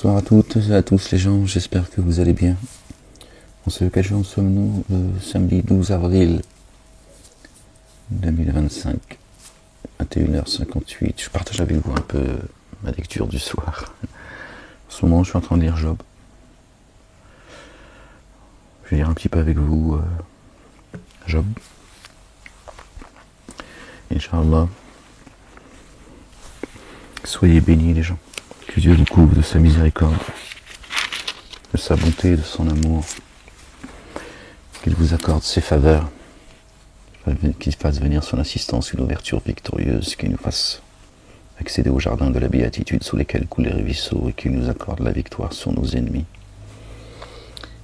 Bonsoir à toutes et à tous les gens, j'espère que vous allez bien. En ce quel jour sommes-nous? Le samedi 12 avril 2025, 21h58. Je partage avec vous un peu ma lecture du soir. En ce moment, je suis en train de lire Job. Je vais lire un petit peu avec vous Job. Inch'Allah. Soyez bénis les gens. Que Dieu nous couvre de sa miséricorde, de sa bonté, de son amour. Qu'il vous accorde ses faveurs, qu'il fasse venir son assistance, une ouverture victorieuse, qu'il nous fasse accéder au jardin de la béatitude sous lesquels coulent les ruisseaux, et qu'il nous accorde la victoire sur nos ennemis.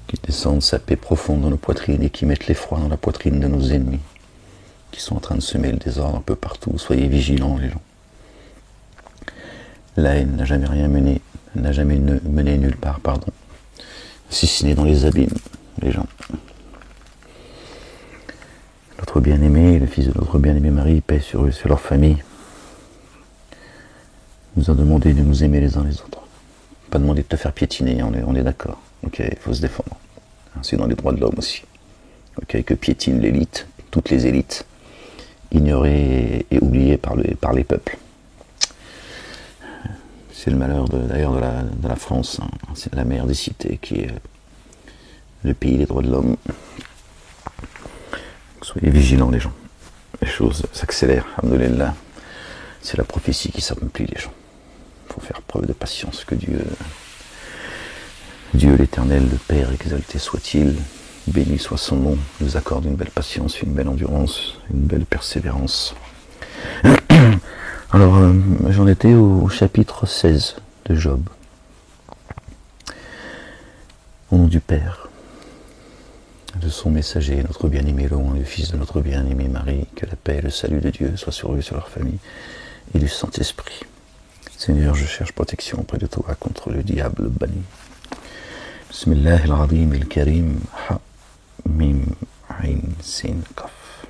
Qu'il descende sa paix profonde dans nos poitrines et qu'il mette l'effroi dans la poitrine de nos ennemis, qui sont en train de semer le désordre un peu partout. Soyez vigilants les gens. La haine n'a jamais rien mené, n'a jamais mené nulle part, si ce n'est dans les abîmes, les gens. Notre bien-aimé, le fils de notre bien-aimé Marie, paix sur eux, sur leur famille, nous a demandé de nous aimer les uns les autres. Pas demandé de te faire piétiner, on est d'accord. Ok, il faut se défendre. C'est dans les droits de l'homme aussi. Ok, que piétine l'élite, toutes les élites, ignorées et oubliées par les peuples. C'est le malheur d'ailleurs de la France, hein. C'est la mère des cités qui est le pays des droits de l'homme. Soyez vigilants les gens. Les choses s'accélèrent, alhamdoulilah. C'est la prophétie qui s'accomplit les gens. Il faut faire preuve de patience, que Dieu l'Éternel, le Père exalté soit-il, béni soit son nom, nous accorde une belle patience, une belle endurance, une belle persévérance. Alors, j'en étais au chapitre 16 de Job. Au nom du Père, de son messager, notre bien-aimé Laurent, le fils de notre bien-aimé Marie, que la paix et le salut de Dieu soient sur eux et sur leur famille, et du Saint-Esprit. Seigneur, je cherche protection auprès de toi contre le diable banni. Bismillah al-Azim al-Karim, ha, mim, ayn, sin, kaf.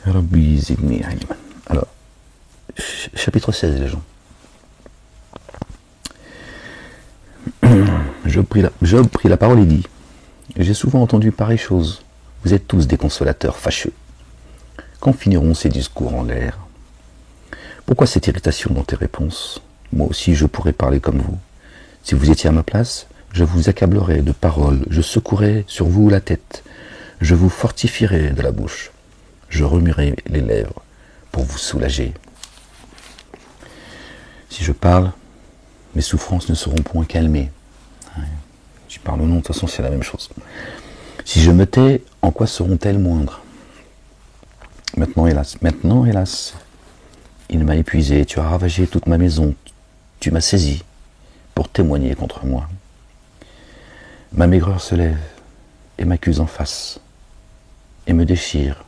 Rabbi zidni ilman. Alors, chapitre 16, les gens. Job prit la parole et dit: j'ai souvent entendu pareille chose. Vous êtes tous des consolateurs fâcheux. Quand finiront ces discours en l'air? Pourquoi cette irritation dans tes réponses? Moi aussi je pourrais parler comme vous. Si vous étiez à ma place, je vous accablerais de paroles, je secouerais sur vous la tête, je vous fortifierais de la bouche, je remuerais les lèvres pour vous soulager. Si je parle, mes souffrances ne seront point calmées. Je parle ou non, de toute façon c'est la même chose. Si je me tais, en quoi seront-elles moindres? Maintenant, hélas, il m'a épuisé, tu as ravagé toute ma maison, tu m'as saisi pour témoigner contre moi. Ma maigreur se lève et m'accuse en face, et me déchire,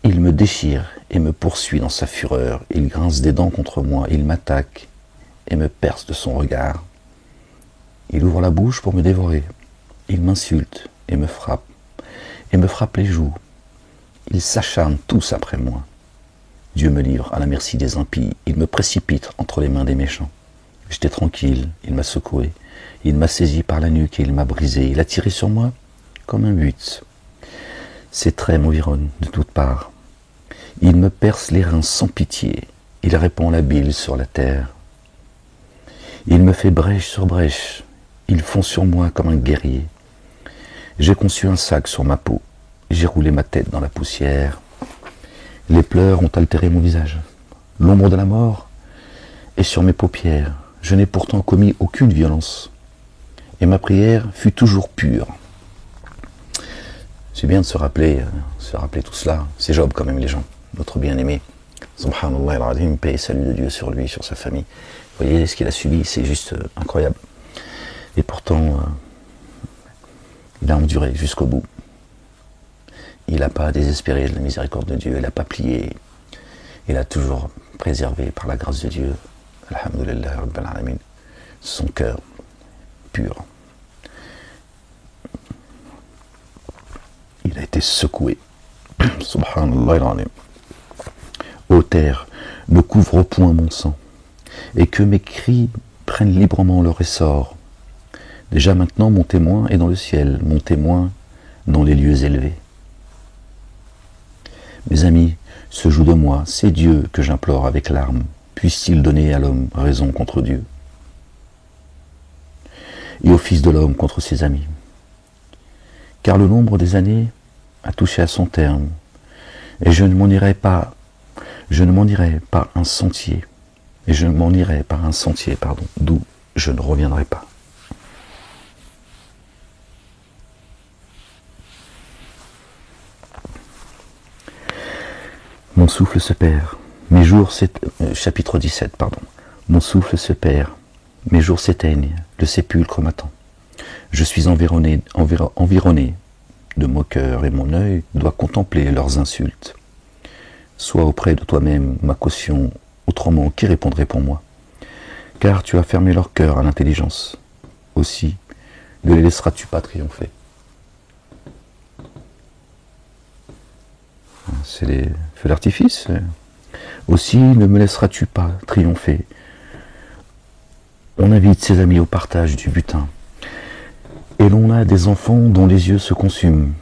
il me déchire et me poursuit dans sa fureur, il grince des dents contre moi, il m'attaque et me perce de son regard. Il ouvre la bouche pour me dévorer, il m'insulte et me frappe les joues. Ils s'acharnent tous après moi. Dieu me livre à la merci des impies, il me précipite entre les mains des méchants. J'étais tranquille, il m'a secoué, il m'a saisi par la nuque et il m'a brisé, il a tiré sur moi comme un but. Ses traits m'environnent de toutes parts. Il me perce les reins sans pitié, il répand la bile sur la terre. Il me fait brèche sur brèche, il fond sur moi comme un guerrier. J'ai conçu un sac sur ma peau, j'ai roulé ma tête dans la poussière. Les pleurs ont altéré mon visage. L'ombre de la mort est sur mes paupières. Je n'ai pourtant commis aucune violence. Et ma prière fut toujours pure. C'est bien de se rappeler tout cela. C'est Job quand même, les gens. Notre bien-aimé. Subhanallah al-Azim, paix et salut de Dieu sur lui, sur sa famille. Vous voyez ce qu'il a subi, c'est juste incroyable. Et pourtant, il a enduré jusqu'au bout. Il n'a pas désespéré de la miséricorde de Dieu, il n'a pas plié. Il a toujours préservé par la grâce de Dieu, alhamdoulilah rabbil alamin, son cœur pur. Il a été secoué. Subhanallah al-Azim. Ô terre, ne couvre point mon sang. et que mes cris prennent librement leur essor. Déjà maintenant mon témoin est dans le ciel, mon témoin dans les lieux élevés. Mes amis se jouent de moi, c'est Dieu que j'implore avec larmes. Puisse-t-il donner à l'homme raison contre Dieu et au Fils de l'homme contre ses amis? Car le nombre des années a touché à son terme, et je ne m'en irai par un sentier, d'où je ne reviendrai pas. Mon souffle se perd, mes jours chapitre 17, pardon. Mon souffle se perd, mes jours s'éteignent, le sépulcre m'attend. Je suis environné de moqueurs et mon œil doit contempler leurs insultes. Sois auprès de toi-même ma caution, autrement qui répondrait pour moi? Car tu as fermé leur cœur à l'intelligence. Aussi, ne les laisseras-tu pas triompher? C'est les feux d'artifice. Aussi, ne me laisseras-tu pas triompher? On invite ses amis au partage du butin. Et l'on a des enfants dont les yeux se consument.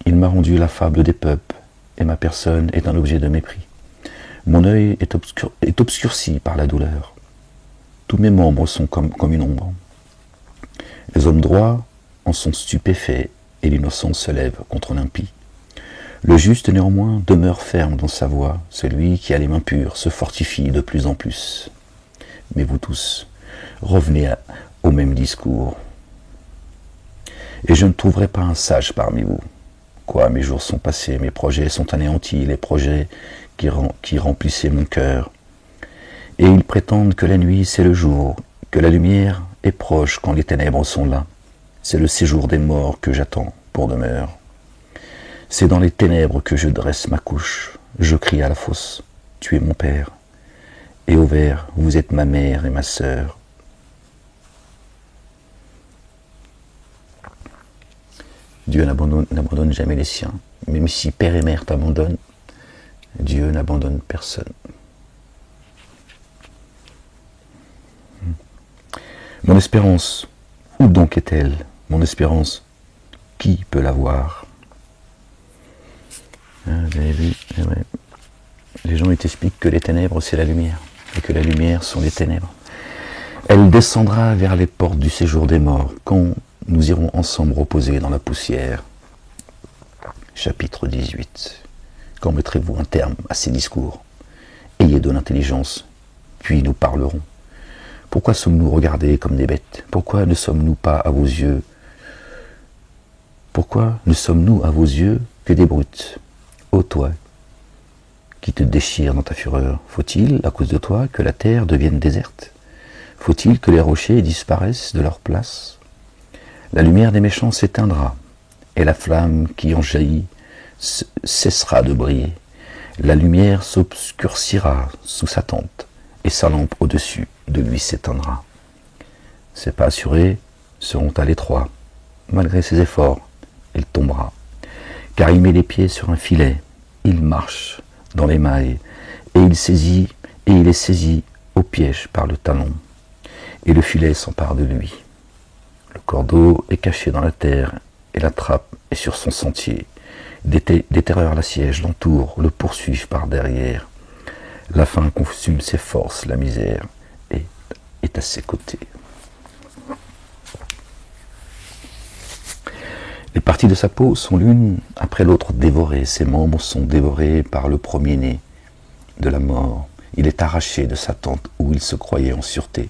Il m'a rendu la fable des peuples, et ma personne est un objet de mépris. Mon œil est obscurci par la douleur. Tous mes membres sont comme une ombre. Les hommes droits en sont stupéfaits, et l'innocent se lève contre l'impie. Le juste, néanmoins, demeure ferme dans sa voie. Celui qui a les mains pures se fortifie de plus en plus. Mais vous tous, revenez au même discours. Et je ne trouverai pas un sage parmi vous. Quoi, mes jours sont passés, mes projets sont anéantis, les projets qui remplissaient mon cœur. Et ils prétendent que la nuit, c'est le jour, que la lumière est proche quand les ténèbres sont là. C'est le séjour des morts que j'attends pour demeure. C'est dans les ténèbres que je dresse ma couche. Je crie à la fosse, tu es mon père. Et au vert, vous êtes ma mère et ma sœur. Dieu n'abandonne jamais les siens. Même si père et mère t'abandonnent, Dieu n'abandonne personne. Mon espérance, où donc est-elle? Mon espérance, qui peut l'avoir? Vous avez vu, les gens ils t'expliquent que les ténèbres c'est la lumière, et que la lumière sont les ténèbres. Elle descendra vers les portes du séjour des morts, quand nous irons ensemble reposer dans la poussière. Chapitre 18. Quand mettrez-vous un terme à ces discours? Ayez de l'intelligence, puis nous parlerons. Pourquoi sommes-nous regardés comme des bêtes? Pourquoi ne sommes-nous pas à vos yeux? Pourquoi ne sommes-nous à vos yeux que des brutes? Ô toi, qui te déchires dans ta fureur, faut-il, à cause de toi, que la terre devienne déserte? Faut-il que les rochers disparaissent de leur place? La lumière des méchants s'éteindra, et la flamme qui en jaillit cessera de briller. La lumière s'obscurcira sous sa tente, et sa lampe au-dessus de lui s'éteindra. Ses pas assurés seront à l'étroit. Malgré ses efforts, il tombera. Car il met les pieds sur un filet, il marche dans les mailles, et il est saisi au piège par le talon, et le filet s'empare de lui. Le cordeau est caché dans la terre, et la trappe est sur son sentier. Des terreurs l'assiègent, l'entourent, le poursuivent par derrière. La faim consume ses forces, la misère est à ses côtés. Les parties de sa peau sont l'une après l'autre dévorées, ses membres sont dévorés par le premier-né de la mort. Il est arraché de sa tente où il se croyait en sûreté.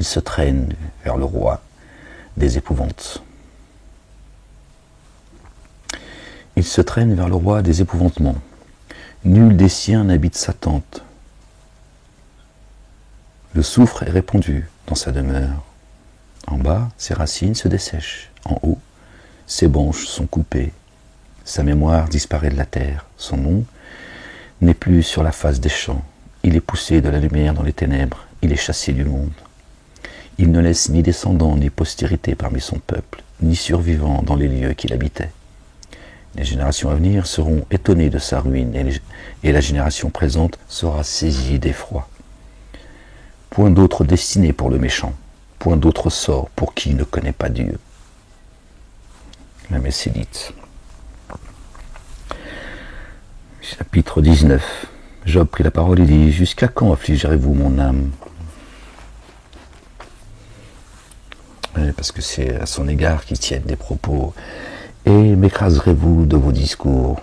Il se traîne vers le roi des épouvantes. Il se traîne vers le roi des épouvantements. Nul des siens n'habite sa tente. Le soufre est répandu dans sa demeure. En bas, ses racines se dessèchent. En haut, ses branches sont coupées. Sa mémoire disparaît de la terre. Son nom n'est plus sur la face des champs. Il est poussé de la lumière dans les ténèbres. Il est chassé du monde. Il ne laisse ni descendants ni postérité parmi son peuple, ni survivants dans les lieux qu'il habitait. Les générations à venir seront étonnées de sa ruine, et la génération présente sera saisie d'effroi. point d'autre destinée pour le méchant, point d'autre sort pour qui ne connaît pas Dieu. La messe est dite. Chapitre 19. Job prit la parole et dit, « Jusqu'à quand affligerez-vous mon âme ?» Parce que c'est à son égard qu'ils tiennent des propos. « Et m'écraserez-vous de vos discours?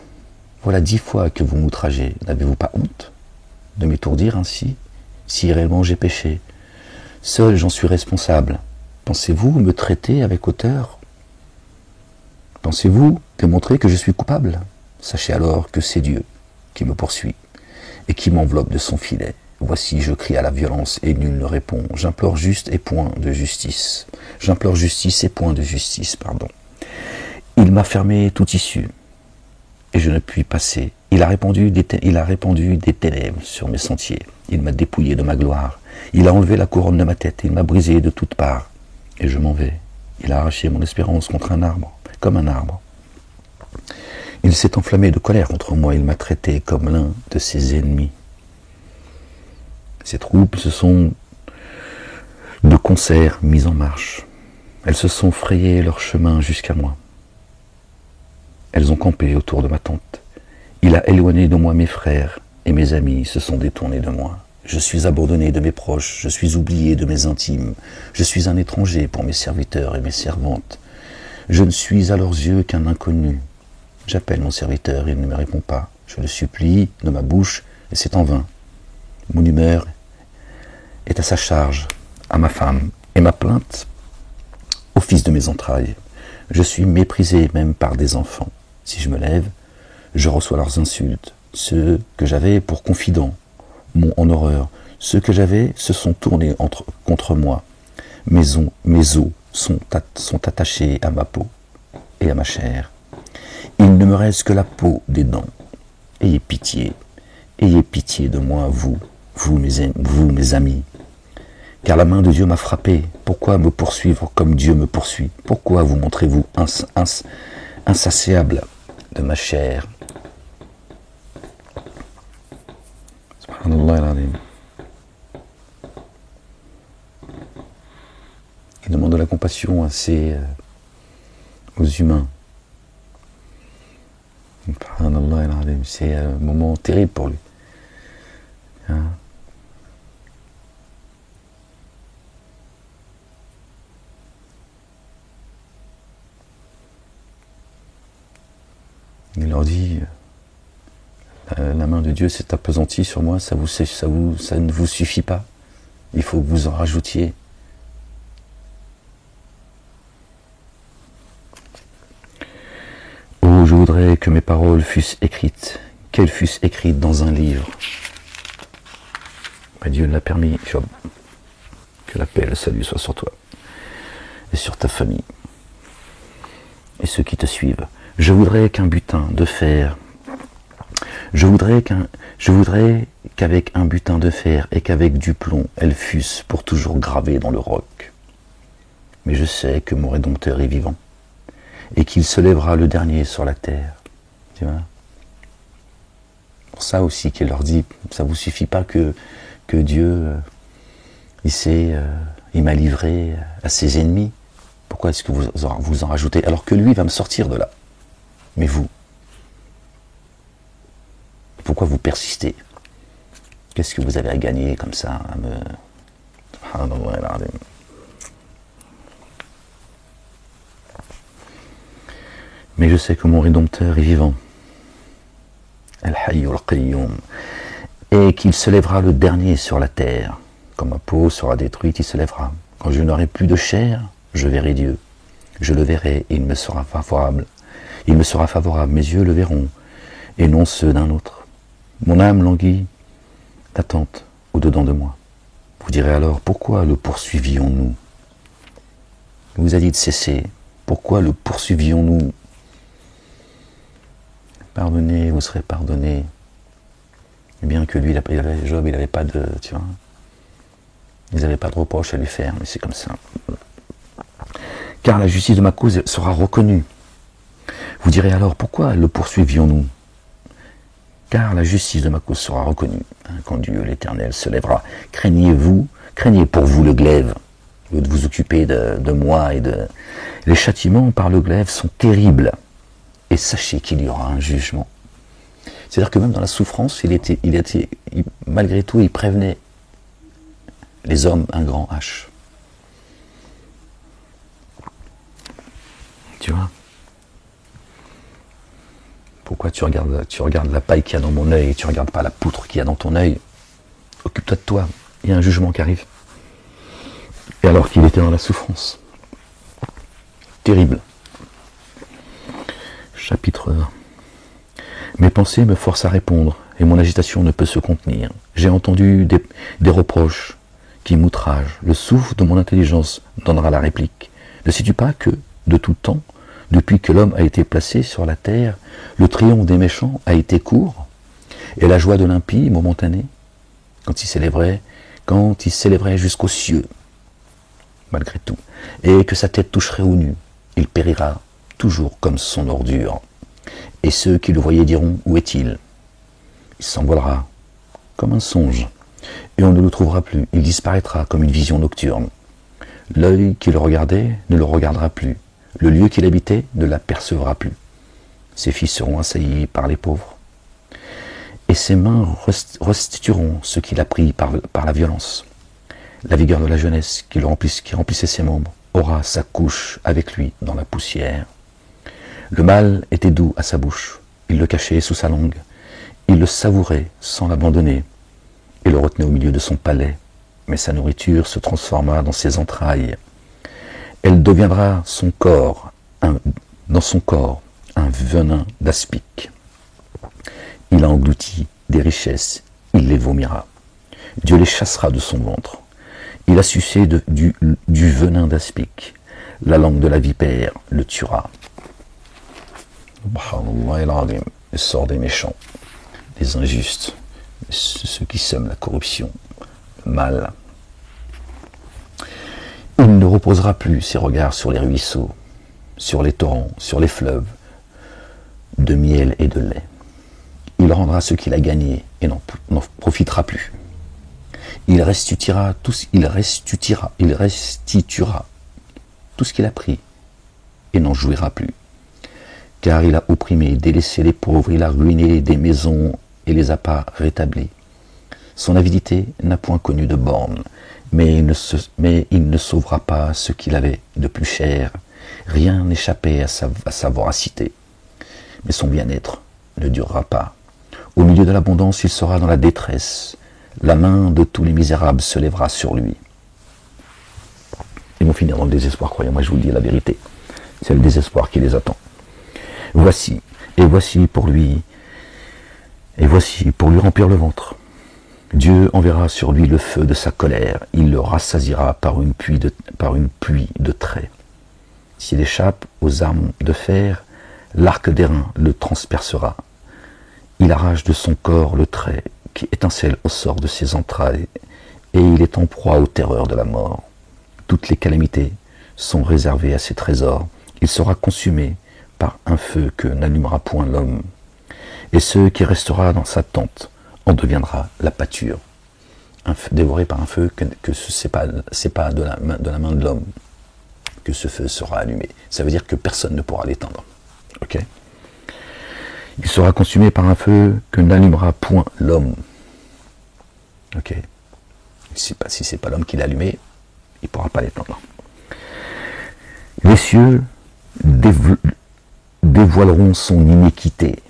Voilà 10 fois que vous m'outragez. N'avez-vous pas honte de m'étourdir ainsi, si réellement j'ai péché? Seul j'en suis responsable. Pensez-vous me traiter avec hauteur? Pensez-vous démontrer que je suis coupable? Sachez alors que c'est Dieu qui me poursuit et qui m'enveloppe de son filet. Voici, je crie à la violence et nul ne répond. J'implore juste et point de justice. J'implore justice et point de justice, pardon. Il m'a fermé toute issue et je ne puis passer. Il a répandu des ténèbres sur mes sentiers. Il m'a dépouillé de ma gloire. Il a enlevé la couronne de ma tête. Il m'a brisé de toutes parts. Et je m'en vais. Il a arraché mon espérance contre un arbre, comme un arbre. Il s'est enflammé de colère contre moi. Il m'a traité comme l'un de ses ennemis. Ces troupes se sont de concert mises en marche. Elles se sont frayées leur chemin jusqu'à moi. Elles ont campé autour de ma tente. Il a éloigné de moi mes frères et mes amis se sont détournés de moi. Je suis abandonné de mes proches, je suis oublié de mes intimes. Je suis un étranger pour mes serviteurs et mes servantes. Je ne suis à leurs yeux qu'un inconnu. J'appelle mon serviteur, il ne me répond pas. Je le supplie de ma bouche et c'est en vain. Mon humeur est à sa charge, à ma femme, et ma plainte au fils de mes entrailles. Je suis méprisé même par des enfants. Si je me lève, je reçois leurs insultes. Ceux que j'avais pour confidents m'ont en horreur. Ceux que j'avais se sont tournés contre moi. Mes os sont attachés à ma peau et à ma chair. Il ne me reste que la peau des dents. Ayez pitié de moi, vous mes amis. Car la main de Dieu m'a frappé. Pourquoi me poursuivre comme Dieu me poursuit? Pourquoi vous montrez-vous insatiable de ma chair? Subhanallah al-Azim. Il demande de la compassion aux humains. Subhanallah al-Azim. C'est un moment terrible pour lui. Hein? Il leur dit, la main de Dieu s'est appesantie sur moi, ça ne vous suffit pas. Il faut que vous en rajoutiez. Oh, je voudrais que mes paroles fussent écrites, qu'elles fussent écrites dans un livre. Mais Dieu l'a permis, Job. Que la paix et le salut soient sur toi et sur ta famille et ceux qui te suivent. Je voudrais qu'un butin de fer, je voudrais qu'avec un butin de fer et qu'avec du plomb, elles fussent pour toujours gravées dans le roc. Mais je sais que mon Rédempteur est vivant et qu'il se lèvera le dernier sur la terre. Tu vois? Pour ça aussi qu'il leur dit, ça vous suffit pas que Dieu, il m'a livré à ses ennemis. Pourquoi est-ce que vous en rajoutez alors que lui va me sortir de là? Mais vous, pourquoi vous persistez? Qu'est-ce que vous avez à gagner comme ça à me... Mais je sais que mon Rédempteur est vivant, Al-Hayy al-Qayyum, et qu'il se lèvera le dernier sur la terre. Quand ma peau sera détruite, il se lèvera. Quand je n'aurai plus de chair, je verrai Dieu. Je le verrai et il me sera favorable. Il me sera favorable, mes yeux le verront, et non ceux d'un autre. Mon âme languit d'attente au-dedans de moi. Vous direz alors, pourquoi le poursuivions-nous? Il vous a dit de cesser. Pourquoi le poursuivions-nous? Pardonnez, vous serez pardonné. Et bien que lui, Job, il n'avait pas de, tu vois, ils n'avaient pas de reproche à lui faire, mais c'est comme ça. Car la justice de ma cause sera reconnue. Vous direz alors, pourquoi le poursuivions-nous? Car la justice de ma cause sera reconnue, quand Dieu l'Éternel se lèvera. Craignez-vous Craignez pour vous le glaive, au lieu de vous occuper de moi et de... Les châtiments par le glaive sont terribles. Et sachez qu'il y aura un jugement. C'est-à-dire que même dans la souffrance, malgré tout, il prévenait les hommes un grand H. Tu vois? Pourquoi tu regardes la paille qu'il y a dans mon œil et tu ne regardes pas la poutre qu'il y a dans ton œil? Occupe-toi de toi, il y a un jugement qui arrive. Et alors qu'il était dans la souffrance. Terrible. Chapitre 1. Mes pensées me forcent à répondre, et mon agitation ne peut se contenir. J'ai entendu des reproches qui m'outragent. Le souffle de mon intelligence donnera la réplique. Ne sais-tu pas que, de tout temps, depuis que l'homme a été placé sur la terre, le triomphe des méchants a été court, et la joie de l'impie momentanée, quand il s'élèverait jusqu'aux cieux, malgré tout, et que sa tête toucherait au nu, il périra toujours comme son ordure. Et ceux qui le voyaient diront, où est-il? Il s'envolera comme un songe, et on ne le trouvera plus, il disparaîtra comme une vision nocturne. L'œil qui le regardait ne le regardera plus, le lieu qu'il habitait ne l'apercevra plus. Ses fils seront assaillis par les pauvres, et ses mains restitueront ce qu'il a pris par la violence. La vigueur de la jeunesse qui remplissait ses membres aura sa couche avec lui dans la poussière. Le mal était doux à sa bouche, il le cachait sous sa langue, il le savourait sans l'abandonner, et le retenait au milieu de son palais, mais sa nourriture se transforma dans ses entrailles. Elle deviendra dans son corps un venin d'aspic. Il a englouti des richesses, il les vomira. Dieu les chassera de son ventre. Il a sucé du venin d'aspic. La langue de la vipère le tuera. Le sort des méchants, des injustes, ceux qui sèment la corruption, le mal. Il ne reposera plus ses regards sur les ruisseaux, sur les torrents, sur les fleuves, de miel et de lait. Il rendra ce qu'il a gagné et n'en profitera plus. Il restituera tout ce qu'il a pris et n'en jouira plus. Car il a opprimé, délaissé les pauvres, il a ruiné des maisons et les a pas rétablis. Son avidité n'a point connu de borne, mais il ne sauvera pas ce qu'il avait de plus cher. Rien n'échappait à sa voracité. Mais son bien-être ne durera pas. Au milieu de l'abondance, il sera dans la détresse. La main de tous les misérables se lèvera sur lui. Ils vont finir dans le désespoir, croyez-moi, je vous le dis la vérité. C'est le désespoir qui les attend. Voici pour lui remplir le ventre. Dieu enverra sur lui le feu de sa colère, il le rassasiera par une pluie de traits. S'il échappe aux armes de fer, l'arc d'airain le transpercera. Il arrache de son corps le trait qui étincelle au sort de ses entrailles, et il est en proie aux terreurs de la mort. Toutes les calamités sont réservées à ses trésors. Il sera consumé par un feu que n'allumera point l'homme, et ce qui restera dans sa tente en deviendra la pâture. Dévoré par un feu que c'est pas de la main de l'homme que ce feu sera allumé. Ça veut dire que personne ne pourra l'éteindre. Ok ? Il sera consumé par un feu que n'allumera point l'homme. Ok ? Si c'est pas l'homme qui l'a allumé, il ne pourra pas l'éteindre. Les cieux dévoileront son iniquité,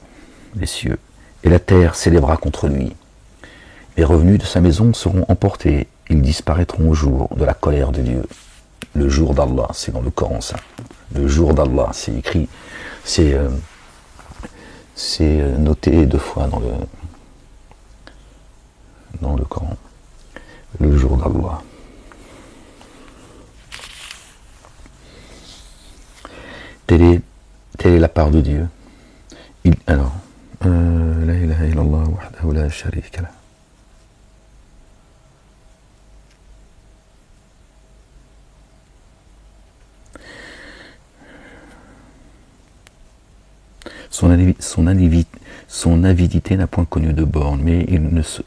les cieux, et la terre s'élèvera contre lui. Les revenus de sa maison seront emportés, ils disparaîtront au jour de la colère de Dieu. Le jour d'Allah, c'est dans le Coran ça. Le jour d'Allah, c'est écrit, c'est noté 2 fois dans le Coran. Le jour d'Allah. Telle est la part de Dieu. La ilaha illallah wahdahu la sharika lah. Son avidité n'a point connu de borne, mais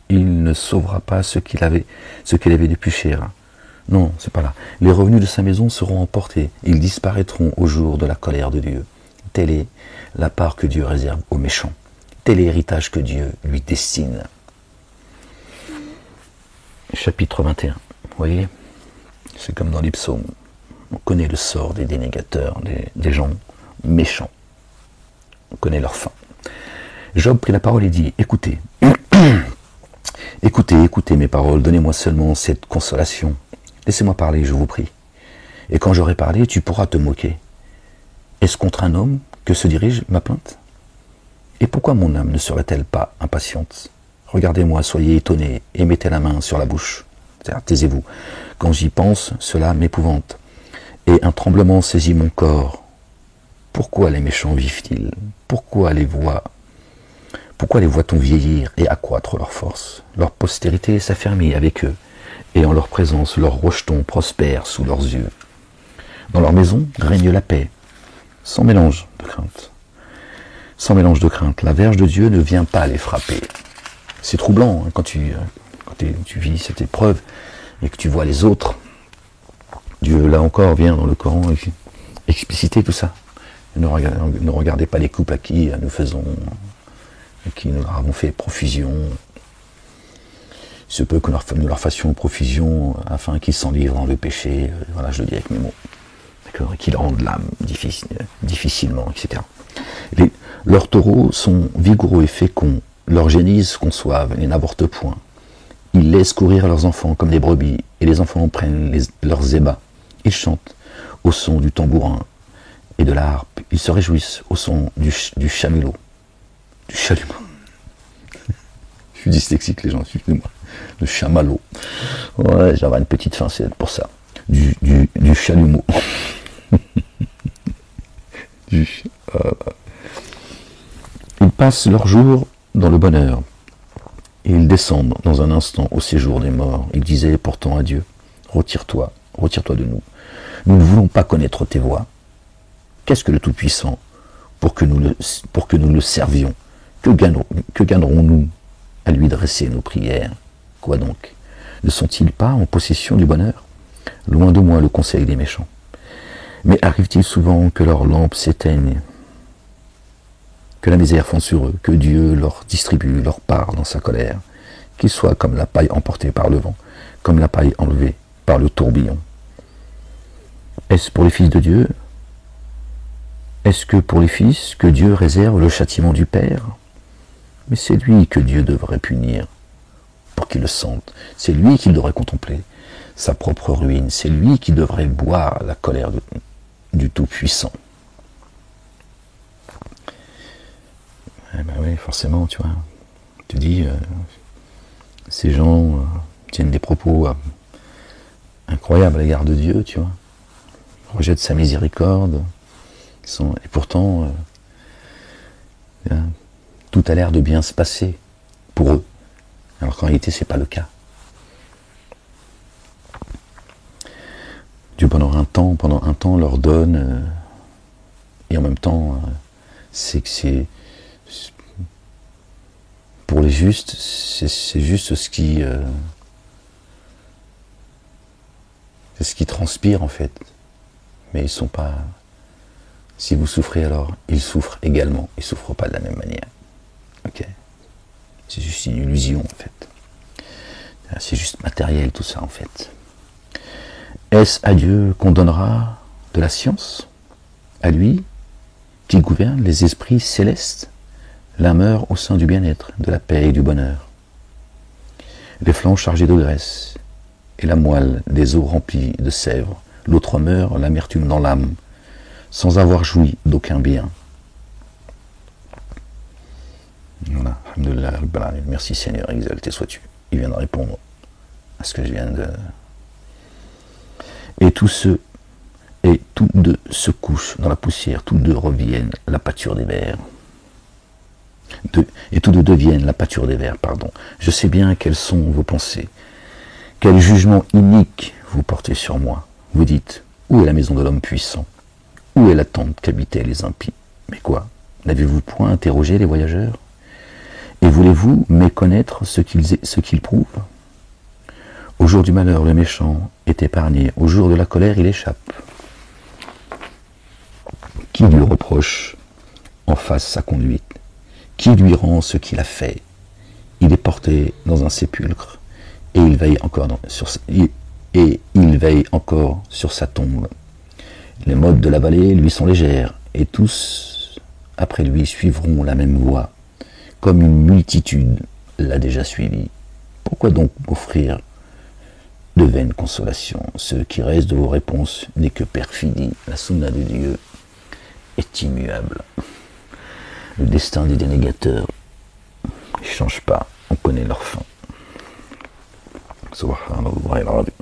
il ne sauvera pas ce qu'il avait de plus cher. Non, c'est pas là. Les revenus de sa maison seront emportés. Ils disparaîtront au jour de la colère de Dieu. Telle est la part que Dieu réserve aux méchants. Tel est l'héritage que Dieu lui destine. Chapitre 21. Vous voyez, c'est comme dans les psaumes. On connaît le sort des dénégateurs, des gens méchants. On connaît leur fin. Job prit la parole et dit, écoutez, écoutez mes paroles, donnez-moi seulement cette consolation. Laissez-moi parler, je vous prie. Et quand j'aurai parlé, tu pourras te moquer. Est-ce contre un homme que se dirige ma plainte? Et pourquoi mon âme ne serait-elle pas impatiente? Regardez-moi, soyez étonnés, et mettez la main sur la bouche. C'est-à-dire, taisez-vous. Quand j'y pense, cela m'épouvante. Et un tremblement saisit mon corps. Pourquoi les méchants vivent-ils? Pourquoi les voit-on vieillir et accroître leur force? Leur postérité s'affermit avec eux, et en leur présence, leurs rejetons prospèrent sous leurs yeux. Dans leur maison règne la paix, sans mélange de crainte. Sans mélange de crainte, la verge de Dieu ne vient pas les frapper. C'est troublant hein, quand tu vis cette épreuve et que tu vois les autres. Dieu, là encore, vient dans le Coran expliciter tout ça. Ne regardez pas les couples à qui nous leur avons fait profusion. Il se peut que nous leur fassions profusion afin qu'ils s'en livrent dans le péché. Voilà, je le dis avec mes mots. D'accord, et qu'ils rendent l'âme difficilement, etc. Leurs taureaux sont vigoureux et féconds. Leurs génisses conçoivent et n'avortent point. Ils laissent courir leurs enfants comme des brebis, et les enfants prennent leurs ébats. Ils chantent au son du tambourin et de la harpe. Ils se réjouissent au son du chalumeau. Du chalumeau. Je suis dyslexique, les gens, excusez-moi. Le chamallow. Ouais, j'avais une petite fin, c'est pour ça. Du chalumeau. Ils passent leur jour dans le bonheur. Et ils descendent dans un instant au séjour des morts. Ils disaient pourtant à Dieu, retire-toi de nous. Nous ne voulons pas connaître tes voies. Qu'est-ce que le Tout-Puissant pour que nous le servions? Que gagnerons-nous à lui dresser nos prières? Quoi donc? Ne sont-ils pas en possession du bonheur? Loin de moi le conseil des méchants. Mais arrive-t-il souvent que leurs lampes s'éteignent, que la misère fonde sur eux, que Dieu leur distribue leur part dans sa colère, qu'ils soient comme la paille emportée par le vent, comme la paille enlevée par le tourbillon? Est-ce pour les fils de Dieu? Est-ce que pour les fils que Dieu réserve le châtiment du Père? Mais c'est lui que Dieu devrait punir pour qu'il le sente. C'est lui qu'il devrait contempler sa propre ruine. C'est lui qui devrait boire la colère du Tout-Puissant. Eh ben oui, forcément, tu vois. Tu dis, ces gens tiennent des propos incroyables à l'égard de Dieu, tu vois. Rejettent sa miséricorde. Et pourtant, tout a l'air de bien se passer pour eux. Alors qu'en réalité, c'est pas le cas. Dieu pendant un temps leur donne, et en même temps, c'est pour les justes, c'est juste ce qui transpire en fait. Mais ils sont pas. Si vous souffrez, alors ils souffrent également. Ils ne souffrent pas de la même manière. Ok. C'est juste une illusion en fait. C'est juste matériel tout ça en fait. Est-ce à Dieu qu'on donnera de la science? À lui qui gouverne les esprits célestes? L'un meurt au sein du bien-être, de la paix et du bonheur. Les flancs chargés de graisse et la moelle des os remplis de sèvres. L'autre meurt l'amertume dans l'âme, sans avoir joui d'aucun bien. Voilà, alhamdoulilah, merci Seigneur, exalté sois-tu. Il vient de répondre à ce que je viens de... Et tous deux se couchent dans la poussière, tous deux reviennent la pâture des vers. Et tous deux deviennent la pâture des vers, pardon. Je sais bien quelles sont vos pensées, quel jugement inique vous portez sur moi. Vous dites, où est la maison de l'homme puissant? Où est la tente qu'habitaient les impies? Mais quoi? N'avez-vous point interrogé les voyageurs? Et voulez-vous méconnaître ce qu'ils prouvent? Au jour du malheur, le méchant est épargné. Au jour de la colère, il échappe. Qui lui reproche en face sa conduite? Qui lui rend ce qu'il a fait? Il est porté dans un sépulcre et il veille encore sur sa tombe. Les modes de la vallée lui sont légères et tous après lui suivront la même voie. Comme une multitude l'a déjà suivi. Pourquoi donc offrir de vaines consolations? Ce qui reste de vos réponses n'est que perfidie. La sunna de Dieu est immuable. Le destin des dénégateurs ne change pas. On connaît leur fin. Subhanallah al-azim.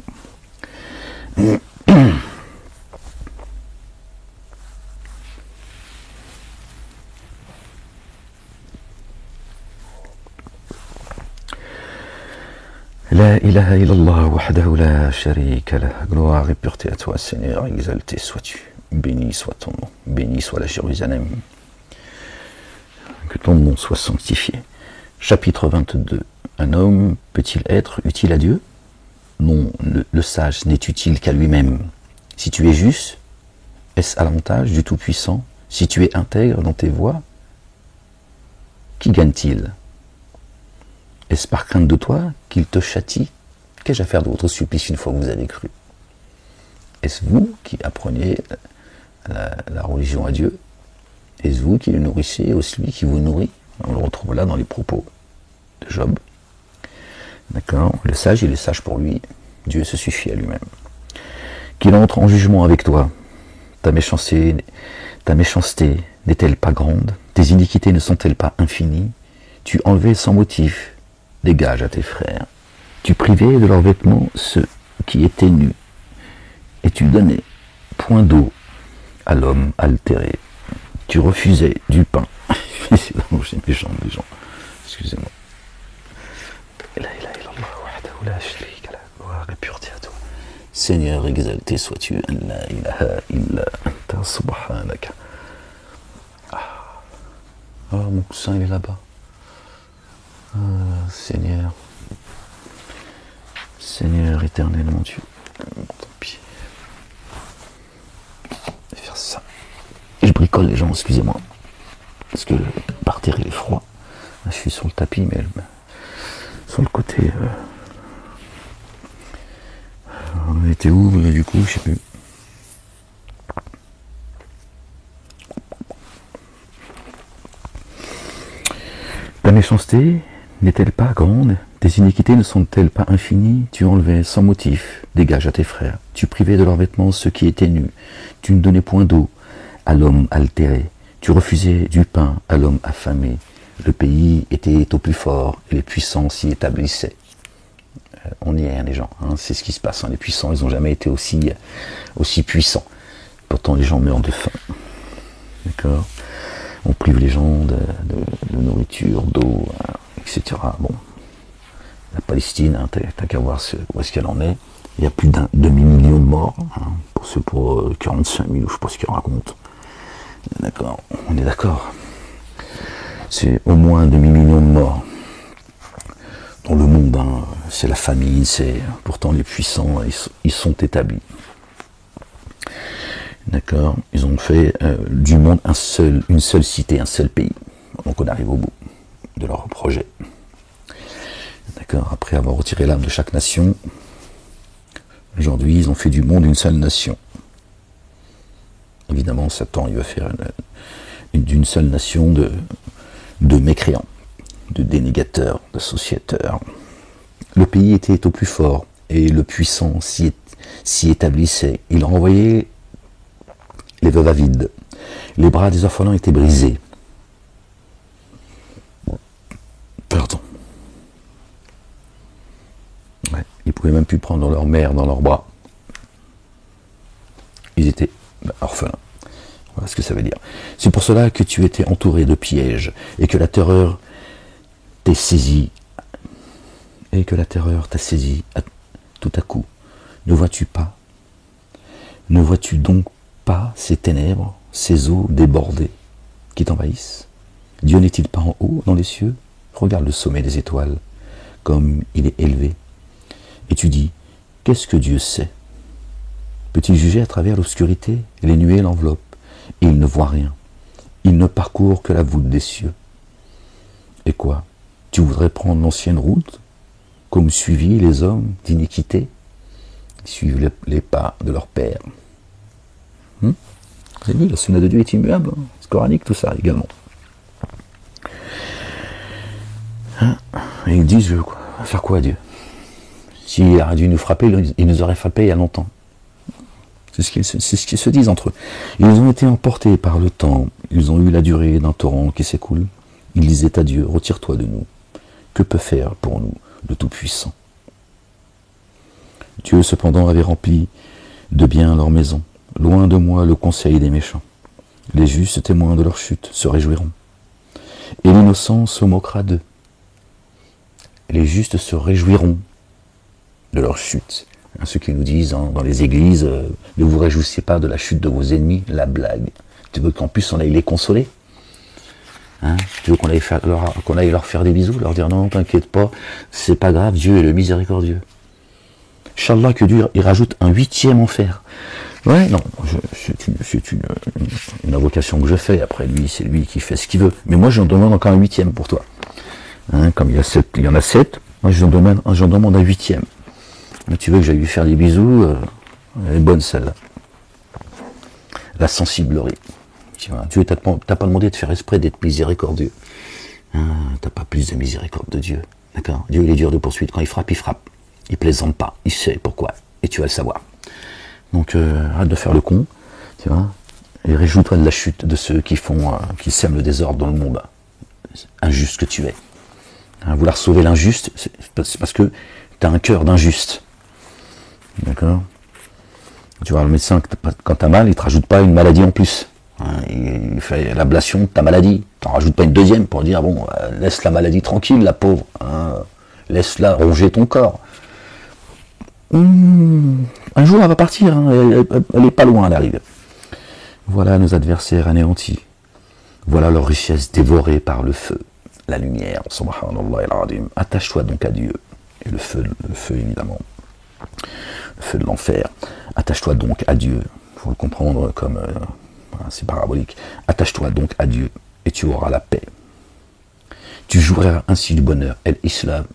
La ilaha illallah wahdahu la sharika lah. Gloire et pureté à toi, Seigneur, exalté sois-tu. Béni soit ton nom, béni soit la Jérusalem. Que ton nom soit sanctifié. Chapitre 22. Un homme peut-il être utile à Dieu? Non, le sage n'est utile qu'à lui-même. Si tu es juste, est-ce à l'avantage du Tout-Puissant? Si tu es intègre dans tes voies, qui gagne-t-il? Est-ce par crainte de toi qu'il te châtie? Qu'ai-je à faire de votre supplice une fois que vous avez cru? Est-ce vous qui apprenez la religion à Dieu? Est-ce vous qui le nourrissez ou celui qui vous nourrit? On le retrouve là dans les propos de Job. D'accord? Le sage, il est sage pour lui. Dieu se suffit à lui-même. Qu'il entre en jugement avec toi. Ta méchanceté n'est-elle pas grande? Tes iniquités ne sont-elles pas infinies? Tu enlevais sans motif des gages à tes frères. Tu privais de leurs vêtements ceux qui étaient nus. Et tu donnais point d'eau à l'homme altéré. Tu refusais du pain. C'est méchant, les gens. Excusez-moi. Gloire et pureté à toi. Seigneur, exalté sois-tu. La ilaha illa anta subhanaka. Oh, mon coussin, il est là-bas. Seigneur. Seigneur éternel, mon Dieu. Tant pis. Je vais faire ça. Et je bricole les gens, excusez-moi. Parce que par terre, il est froid. Là, je suis sur le tapis, mais sur le côté... On était où, du coup, je sais plus. Ta méchanceté n'est-elle pas grande? Tes iniquités ne sont-elles pas infinies? Tu enlevais sans motif des gages à tes frères. Tu privais de leurs vêtements ceux qui étaient nus. Tu ne donnais point d'eau à l'homme altéré. Tu refusais du pain à l'homme affamé. Le pays était au plus fort et les puissants s'y établissaient. On y est, hein, les gens. Hein, c'est ce qui se passe. Hein. Les puissants, ils n'ont jamais été aussi puissants. Pourtant, les gens meurent de faim. D'accord? On prive les gens de nourriture, d'eau, hein, etc. Bon. La Palestine, hein, t'as qu'à voir où est-ce qu'elle en est. Il y a plus d'un demi-million de morts. Hein, pour 45 000, je ne sais pas ce qu'ils racontent. D'accord? On est d'accord. C'est au moins un demi-million de morts. Dans le monde, hein, c'est la famine, pourtant les puissants, ils sont établis. D'accord? Ils ont fait du monde une seule cité, un seul pays. Donc on arrive au bout de leur projet. D'accord? Après avoir retiré l'âme de chaque nation, aujourd'hui ils ont fait du monde une seule nation. Évidemment, Satan, il veut faire d'une seule nation de mécréants, de dénégateurs, d'associateurs. Le pays était au plus fort et le puissant s'y établissait. Il renvoyait les veuves vides. Les bras des orphelins étaient brisés. Pardon. Ouais, ils ne pouvaient même plus prendre leur mère dans leurs bras. Ils étaient orphelins. Voilà ce que ça veut dire. C'est pour cela que tu étais entouré de pièges et que la terreur t'est saisie. Et que la terreur t'a saisi tout à coup. Ne vois-tu pas? Ne vois-tu donc pas ces ténèbres, ces eaux débordées qui t'envahissent? Dieu n'est-il pas en haut dans les cieux? Regarde le sommet des étoiles, comme il est élevé. Et tu dis, qu'est-ce que Dieu sait? Peut-il juger à travers l'obscurité, les nuées l'enveloppent, et il ne voit rien. Il ne parcourt que la voûte des cieux. Et quoi? Tu voudrais prendre l'ancienne route, comme suivi les hommes d'iniquité, qui suivent les pas de leur père. Vous avez vu, la sunna de Dieu est immuable, hein, c'est coranique tout ça également. Et ils disent, faire quoi Dieu? S'il a dû nous frapper, il nous aurait frappé il y a longtemps. C'est ce qu'ils se disent entre eux. Ils ont été emportés par le temps, ils ont eu la durée d'un torrent qui s'écoule. Ils disaient à Dieu, retire-toi de nous. Que peut faire pour nous le Tout-Puissant? Dieu cependant avait rempli de bien leur maison. Loin de moi le conseil des méchants. Les justes témoins de leur chute se réjouiront. Et l'innocent se moquera d'eux. Les justes se réjouiront de leur chute. Ceux qui nous disent dans les églises, ne vous réjouissez pas de la chute de vos ennemis, la blague. Tu veux qu'en plus on aille les consoler? Tu veux qu'on aille leur faire des bisous, leur dire non, t'inquiète pas, c'est pas grave, Dieu est le miséricordieux. Inch'Allah que Dieu il rajoute un 8e enfer. Ouais, non, c'est une invocation que je fais, après lui, c'est lui qui fait ce qu'il veut. Mais moi j'en demande encore un 8e pour toi. Comme il y en a 7, moi j'en demande un 8e. Mais tu veux que j'aille lui faire des bisous, elle est bonne celle-là. La sensiblerie. Dieu t'a pas demandé de faire esprit d'être miséricordieux. T'as pas plus de miséricorde de Dieu. D'accord? Dieu il est dur de poursuite. Quand il frappe, il frappe. Il plaisante pas. Il sait pourquoi. Et tu vas le savoir. Donc arrête de faire le con. Tu vois? Et réjouis-toi de la chute de ceux qui sèment le désordre dans le monde. Injuste que tu es. Vouloir sauver l'injuste, c'est parce que tu as un cœur d'injuste. D'accord? Tu vois, le médecin, quand tu as mal, il ne te rajoute pas une maladie en plus. Il fait l'ablation de ta maladie. Tu n'en rajoutes pas une deuxième pour dire, bon, laisse la maladie tranquille, la pauvre. Laisse-la ronger ton corps. Un jour, elle va partir. Elle n'est pas loin, elle arrive. Voilà nos adversaires anéantis. Voilà leur richesse dévorée par le feu. La lumière, subhanallah al-azim. Attache-toi donc à Dieu. Et le feu évidemment. Le feu de l'enfer. Attache-toi donc à Dieu. Il faut le comprendre comme... c'est parabolique. Attache-toi donc à Dieu et tu auras la paix. Tu jouiras ainsi du bonheur. Et l'islam.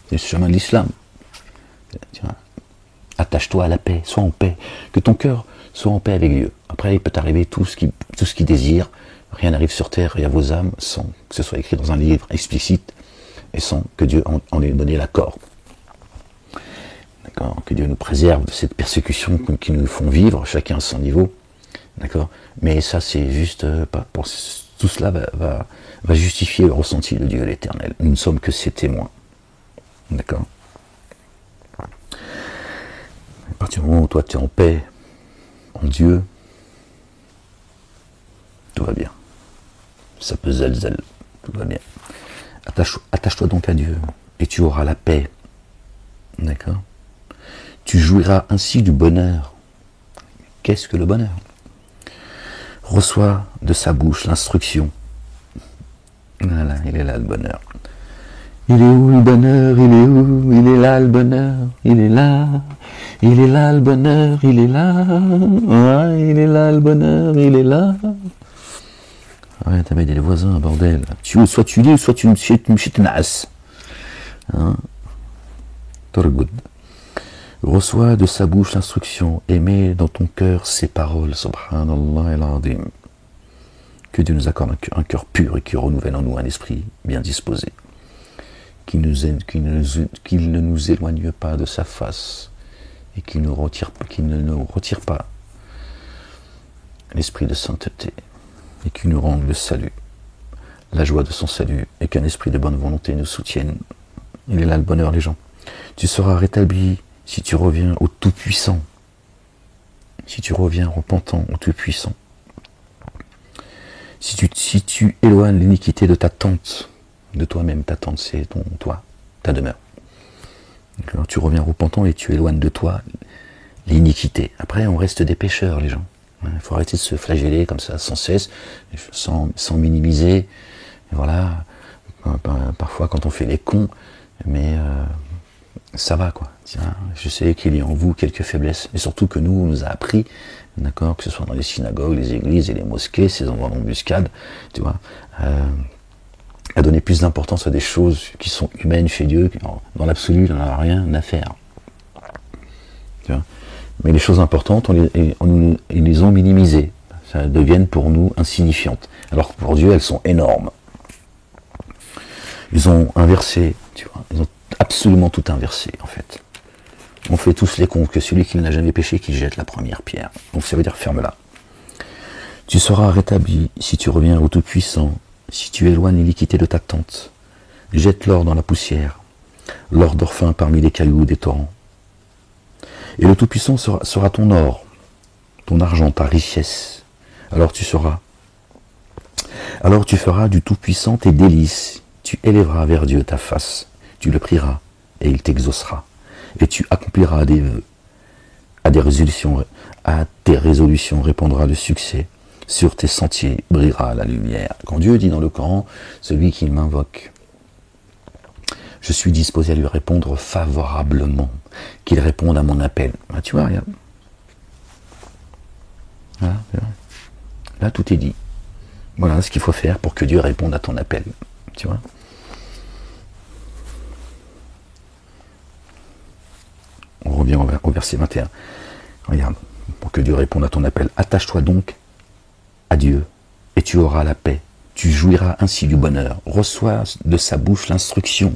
C'est le chemin de l'islam. Attache-toi à la paix. Sois en paix. Que ton cœur soit en paix avec Dieu. Après, il peut t'arriver tout ce qu'il désire. Rien n'arrive sur terre et à vos âmes sans que ce soit écrit dans un livre explicite et sans que Dieu en ait donné l'accord. D'accord? Que Dieu nous préserve de cette persécution qui nous font vivre, chacun à son niveau. D'accord? Mais ça, c'est juste, tout cela va justifier le ressenti de Dieu l'Éternel. Nous ne sommes que ses témoins. D'accord? À partir du moment où toi tu es en paix, en Dieu, tout va bien. Ça peut zelzel, tout va bien. Attache-toi donc à Dieu et tu auras la paix. D'accord? Tu jouiras ainsi du bonheur. Qu'est-ce que le bonheur? Reçois de sa bouche l'instruction. Voilà, il est là le bonheur. Il est où le bonheur? Il est où? Il est là le bonheur. Il est là. Il est là le bonheur. Il est là. Ouais, il est là le bonheur. Il est là. Ouais, t'as des voisins, bordel. Soit tu lis, soit tu me chitnas. Torgoud. Reçois de sa bouche l'instruction, et mets dans ton cœur ses paroles, subhanallah al-azim. Que Dieu nous accorde un cœur pur et qui renouvelle en nous un esprit bien disposé. Qu'il ne nous éloigne pas de sa face et qu'il ne nous retire pas l'esprit de sainteté et qu'il nous rende le salut, la joie de son salut et qu'un esprit de bonne volonté nous soutienne. Il est là le bonheur, les gens. Tu seras rétabli si tu reviens au Tout-Puissant, si tu reviens repentant au Tout-Puissant, si tu éloignes l'iniquité de ta tente, de toi-même, ta tente c'est toi, ta demeure. Alors, tu reviens repentant et tu éloignes de toi l'iniquité. Après on reste des pécheurs, les gens. Il faut arrêter de se flageller comme ça sans cesse, sans minimiser. Et voilà, parfois quand on fait les cons, mais ça va quoi. Tiens, je sais qu'il y a en vous quelques faiblesses, et surtout que nous, on nous a appris, d'accord, que ce soit dans les synagogues, les églises et les mosquées, ces endroits d'embuscade, tu vois, à donner plus d'importance à des choses qui sont humaines chez Dieu, dans l'absolu, il n'en a rien à faire. Tu vois. Mais les choses importantes, ils les ont minimisées. Ça deviennent pour nous insignifiantes. Alors que pour Dieu, elles sont énormes. Ils ont inversé, tu vois, ils ont absolument tout inversé, en fait. On fait tous les comptes que celui qui n'a jamais péché, qu'il jette la première pierre. Donc ça veut dire ferme-la. Tu seras rétabli si tu reviens au Tout-Puissant, si tu éloignes l'iniquité de ta tente. Jette l'or dans la poussière, l'or d'orphin parmi les cailloux des torrents. Et le Tout-Puissant sera ton or, ton argent, ta richesse. Alors tu feras du Tout-Puissant tes délices. Tu élèveras vers Dieu ta face. Tu le prieras et il t'exaucera. Et tu accompliras des vœux. À tes résolutions répondra le succès. Sur tes sentiers brillera la lumière. Quand Dieu dit dans le Coran, celui qui m'invoque, je suis disposé à lui répondre favorablement, qu'il réponde à mon appel. Ah, tu vois, regarde. Voilà, là, tout est dit. Voilà ce qu'il faut faire pour que Dieu réponde à ton appel. Tu vois. On revient au verset 21. Regarde, pour que Dieu réponde à ton appel. Attache-toi donc à Dieu, et tu auras la paix. Tu jouiras ainsi du bonheur. Reçois de sa bouche l'instruction,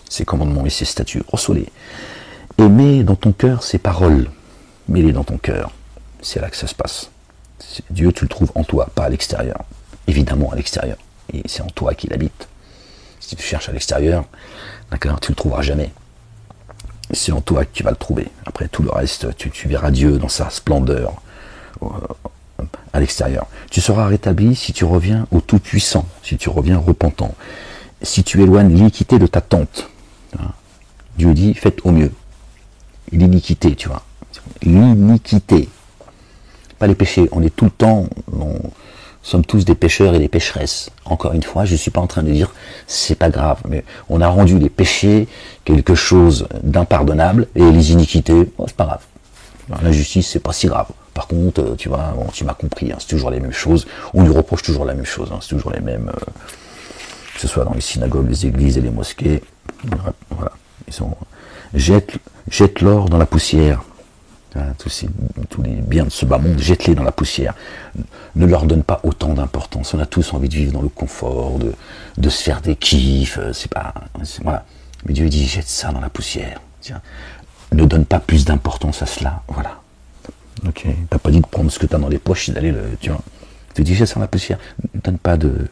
ses commandements et ses statuts. Reçois-les. Et mets dans ton cœur ses paroles. Mets-les dans ton cœur. C'est là que ça se passe. Dieu, tu le trouves en toi, pas à l'extérieur. Évidemment à l'extérieur. Et c'est en toi qu'il habite. Si tu cherches à l'extérieur, d'accord, tu ne le trouveras jamais. C'est en toi que tu vas le trouver. Après tout le reste, tu verras Dieu dans sa splendeur à l'extérieur. Tu seras rétabli si tu reviens au Tout-Puissant, si tu reviens repentant, si tu éloignes l'iniquité de ta tente. Dieu dit, faites au mieux. L'iniquité, tu vois. L'iniquité. Pas les péchés. On est tout le temps, nous sommes tous des pécheurs et des pécheresses. Encore une fois, je ne suis pas en train de dire, c'est pas grave, mais on a rendu les péchés quelque chose d'impardonnable, et les iniquités, oh, c'est pas grave. L'injustice, c'est pas si grave. Par contre, tu vois, bon, tu m'as compris, hein, c'est toujours les mêmes choses. On lui reproche toujours la même chose, hein, c'est toujours les mêmes, que ce soit dans les synagogues, les églises et les mosquées. Voilà, jette l'or dans la poussière. Tous les biens de ce bas monde, jette-les dans la poussière. Ne leur donne pas autant d'importance. On a tous envie de vivre dans le confort, de se faire des kiffs. Voilà. Mais Dieu dit, jette ça dans la poussière. Tiens, ne donne pas plus d'importance à cela. Voilà. Ok. T'as pas dit de prendre ce que t'as dans les poches et d'aller le. Tu vois. Tu dis, jette ça dans la poussière. Ne donne pas de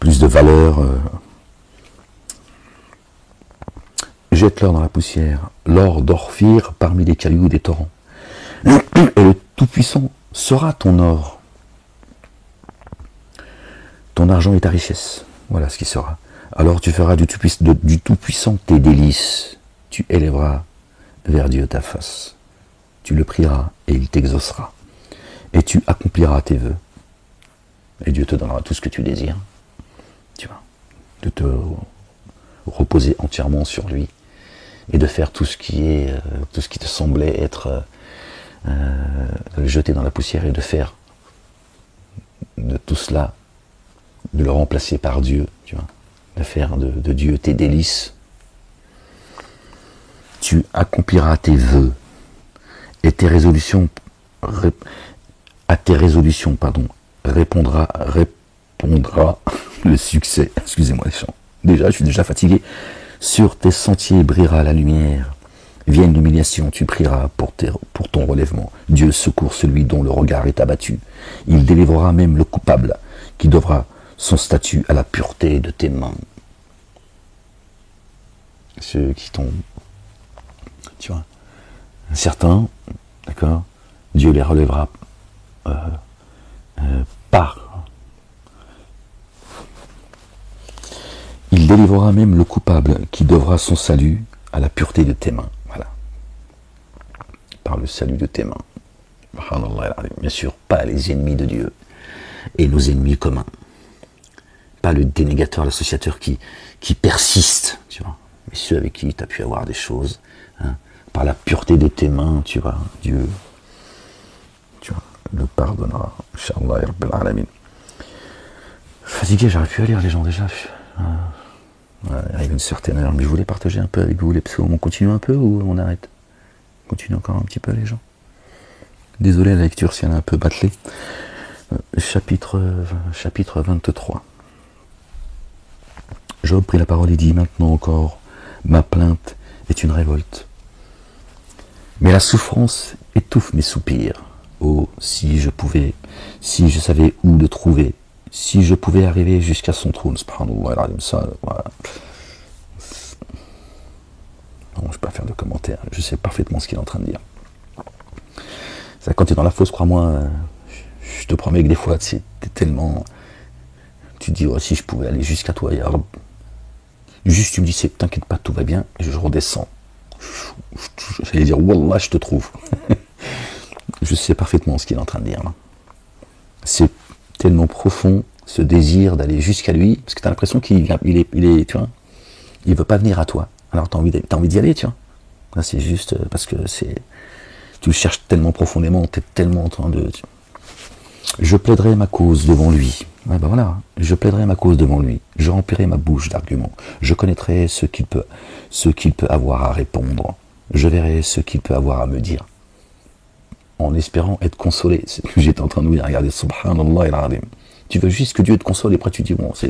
plus de valeur. Jette-leur dans la poussière, l'or d'Orphir parmi les cailloux des torrents. Et le Tout-Puissant sera ton or, ton argent et ta richesse. Voilà ce qui sera. Alors tu feras du Tout-Puissant tes délices. Tu élèveras vers Dieu ta face. Tu le prieras et il t'exaucera. Et tu accompliras tes vœux. Et Dieu te donnera tout ce que tu désires. Tu vois, de te reposer entièrement sur lui. Et de faire tout ce qui te semblait être jeté dans la poussière, et de faire de tout cela, de le remplacer par Dieu, tu vois, de faire de Dieu tes délices. Tu accompliras tes vœux, et à tes résolutions, répondra le succès. Excusez-moi les chants. Je suis déjà fatigué. Sur tes sentiers brillera la lumière. Vienne l'humiliation, tu prieras pour ton relèvement. Dieu secourt celui dont le regard est abattu. Il délivrera même le coupable, qui devra son statut à la pureté de tes mains. Ceux qui t'ont, tu vois, certains, d'accord, Dieu les relèvera par. Il délivrera même le coupable, qui devra son salut à la pureté de tes mains. Voilà. Par le salut de tes mains. Bien sûr, pas les ennemis de Dieu et nos ennemis communs. Pas le dénégateur, l'associateur qui persiste, tu vois. Mais ceux avec qui tu as pu avoir des choses, hein, par la pureté de tes mains, tu vois, Dieu, tu vois, le pardonnera. Inch'Allah, Rabbil Alamin. Je suis fatigué, j'aurais pu lire les gens déjà. Ouais, il arrive une certaine heure, mais je voulais partager un peu avec vous les psaumes. On continue un peu ou on arrête? On continue encore un petit peu les gens. Désolé la lecture si elle est un peu bâclée. Chapitre 23. Job prit la parole et dit, maintenant encore, ma plainte est une révolte. Mais la souffrance étouffe mes soupirs. Oh, si je pouvais, si je savais où le trouver, si je pouvais arriver jusqu'à son trône, subhanallah, ça, voilà. Non, je ne vais pas faire de commentaires, je sais parfaitement ce qu'il est en train de dire. Ça, quand tu es dans la fosse, crois-moi, je te promets que des fois, t'es tellement... Tu te dis, oh, si je pouvais aller jusqu'à toi, ya Rab. Juste, tu me dis, t'inquiète pas, tout va bien, et je redescends. J'allais dire, Wallah, je te trouve. Je sais parfaitement ce qu'il est en train de dire. C'est tellement profond, ce désir d'aller jusqu'à lui, parce que tu as l'impression qu'il est, tu vois, il veut pas venir à toi. Alors tu as envie d'y aller, tu vois. Là, c'est juste parce que tu le cherches tellement profondément, tu es tellement en train de... Je plaiderai ma cause devant lui. Ouais, ben voilà, je plaiderai ma cause devant lui. Je remplirai ma bouche d'arguments. Je connaîtrai ce qu'il peut avoir à répondre. Je verrai ce qu'il peut avoir à me dire. En espérant être consolé. C'est ce que j'étais en train de vous dire. Regardez, subhanallah il-azim. Tu veux juste que Dieu te console et après tu dis, bon, je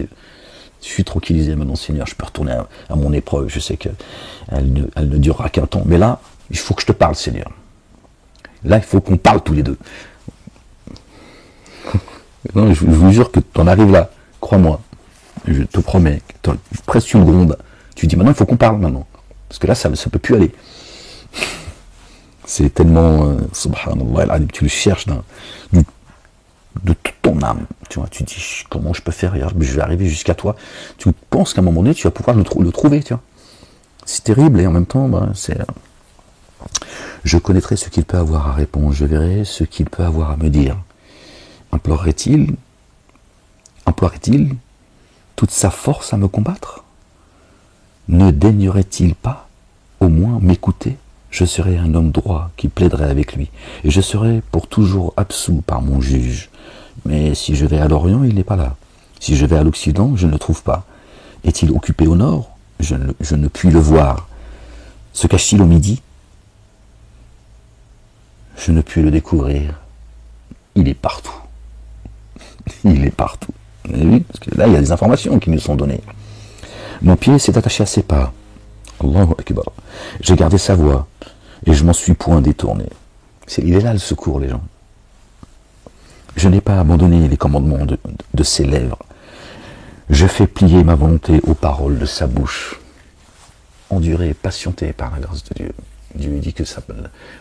suis tranquillisé maintenant, Seigneur, je peux retourner à mon épreuve. Je sais qu'elle ne durera qu'un temps. Mais là, il faut que je te parle, Seigneur. Là, il faut qu'on parle tous les deux. Non, je vous jure que tu en arrives là, crois-moi, je te promets, presque tu grondes, tu dis maintenant il faut qu'on parle maintenant, parce que là ça ne peut plus aller. C'est tellement, subhanallah, tu le cherches de toute ton âme, tu vois, tu dis comment je peux faire, je vais arriver jusqu'à toi, tu penses qu'à un moment donné tu vas pouvoir le trouver, tu vois. C'est terrible et en même temps, je connaîtrai ce qu'il peut avoir à répondre, je verrai ce qu'il peut avoir à me dire. Emploierait-il toute sa force à me combattre? Ne daignerait-il pas au moins m'écouter? Je serais un homme droit qui plaiderait avec lui, et je serais pour toujours absous par mon juge. Mais si je vais à l'Orient, il n'est pas là. Si je vais à l'Occident, je ne le trouve pas. Est-il occupé au Nord? Je ne puis le voir. Se cache-t-il au Midi? Je ne puis le découvrir. Il est partout. Il est partout. Oui, parce que là, il y a des informations qui nous sont données. Mon pied s'est attaché à ses pas. Allahu Akbar. J'ai gardé sa voix et je m'en suis point détourné. Il est là le secours, les gens. Je n'ai pas abandonné les commandements de ses lèvres. Je fais plier ma volonté aux paroles de sa bouche. Endurer, patienter par la grâce de Dieu. Dieu dit que